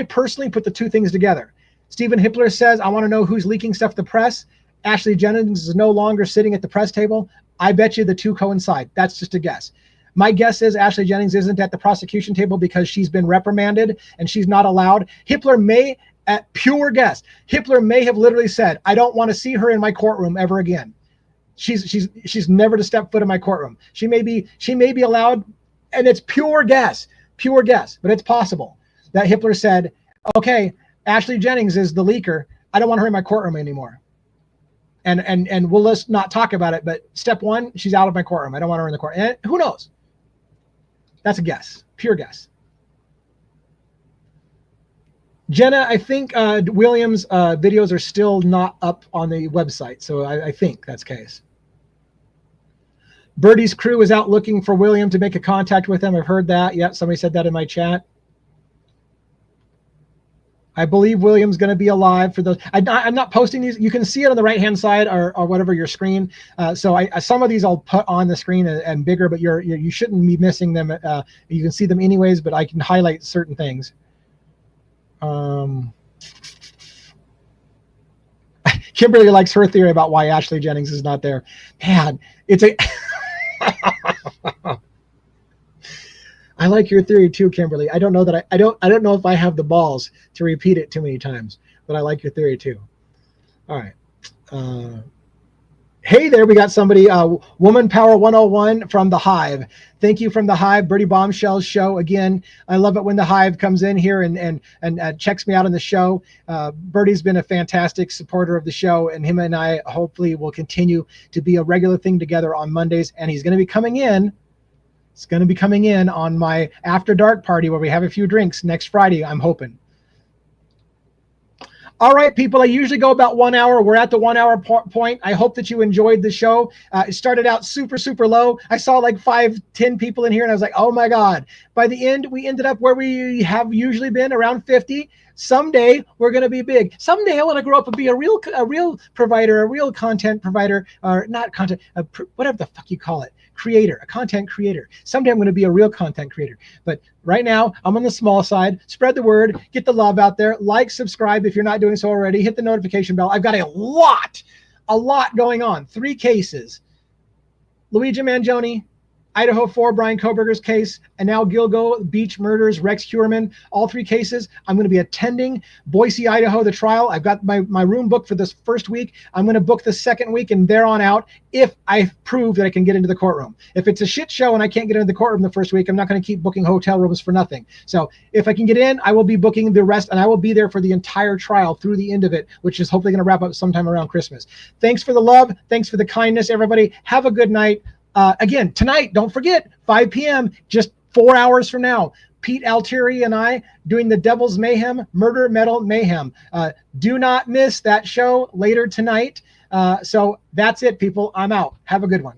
personally put the two things together. Stephen Hippler says, I want to know who's leaking stuff to the press. Ashley Jennings is no longer sitting at the press table. I bet you the two coincide. That's just a guess. My guess is Ashley Jennings isn't at the prosecution table because she's been reprimanded and she's not allowed. Hippler may, at pure guess, Hippler may have literally said, I don't want to see her in my courtroom ever again. She's never to step foot in my courtroom. She may be allowed, and it's pure guess, but it's possible that Hippler said, okay, Ashley Jennings is the leaker. I don't want her in my courtroom anymore. And we'll just not talk about it, but step one, she's out of my courtroom. I don't want her in the court. And who knows? That's a guess, pure guess. Jenna, I think Williams' videos are still not up on the website, so I think that's the case. Birdie's crew is out looking for William to make a contact with him. I've heard that. Yep, somebody said that in my chat. I believe William's going to be alive for those. I'm not posting these. You can see it on the right-hand side or whatever your screen. So some of these I'll put on the screen and bigger, but you shouldn't be missing them. You can see them anyways, but I can highlight certain things. Kimberly likes her theory about why Ashley Jennings is not there. Man, it's a... I like your theory too, Kimberly. I don't know that I don't know if I have the balls to repeat it too many times, but I like your theory too. All right. Hey there, we got somebody, Woman Power 101 from the Hive. Thank you from the Hive, Birdie Bombshell's show. Again, I love it when the Hive comes in here and checks me out on the show. Birdie's been a fantastic supporter of the show, and him and I hopefully will continue to be a regular thing together on Mondays. And he's going to be coming in. It's going to be coming in on my after dark party where we have a few drinks next Friday, I'm hoping. All right, people, I usually go about 1 hour. We're at the 1 hour point. I hope that you enjoyed the show. It started out super, super low. I saw like 5-10 people in here, and I was like, oh, my God. By the end, we ended up where we have usually been, around 50. Someday, we're going to be big. Someday, I want to grow up and be a real provider, a real content provider, or not content, whatever the fuck you call it. Creator, a content creator. Someday I'm going to be a real content creator. But right now, I'm on the small side. Spread the word. Get the love out there. Like, subscribe if you're not doing so already. Hit the notification bell. I've got a lot going on. 3 cases. Luigi Manjoni, Idaho 4, Bryan Kohberger's case, and now Gilgo, Beach Murders, Rex Heuermann, all 3 cases. I'm going to be attending Boise, Idaho, the trial. I've got my room booked for this first week. I'm going to book the second week and there on out if I prove that I can get into the courtroom. If it's a shit show and I can't get into the courtroom the first week, I'm not going to keep booking hotel rooms for nothing. So if I can get in, I will be booking the rest, and I will be there for the entire trial through the end of it, which is hopefully going to wrap up sometime around Christmas. Thanks for the love. Thanks for the kindness, everybody. Have a good night. Again, tonight, don't forget, 5 p.m., just 4 hours from now, Pete Altieri and I doing the Devil's Mayhem, Murder Metal Mayhem. Do not miss that show later tonight. So that's it, people. I'm out. Have a good one.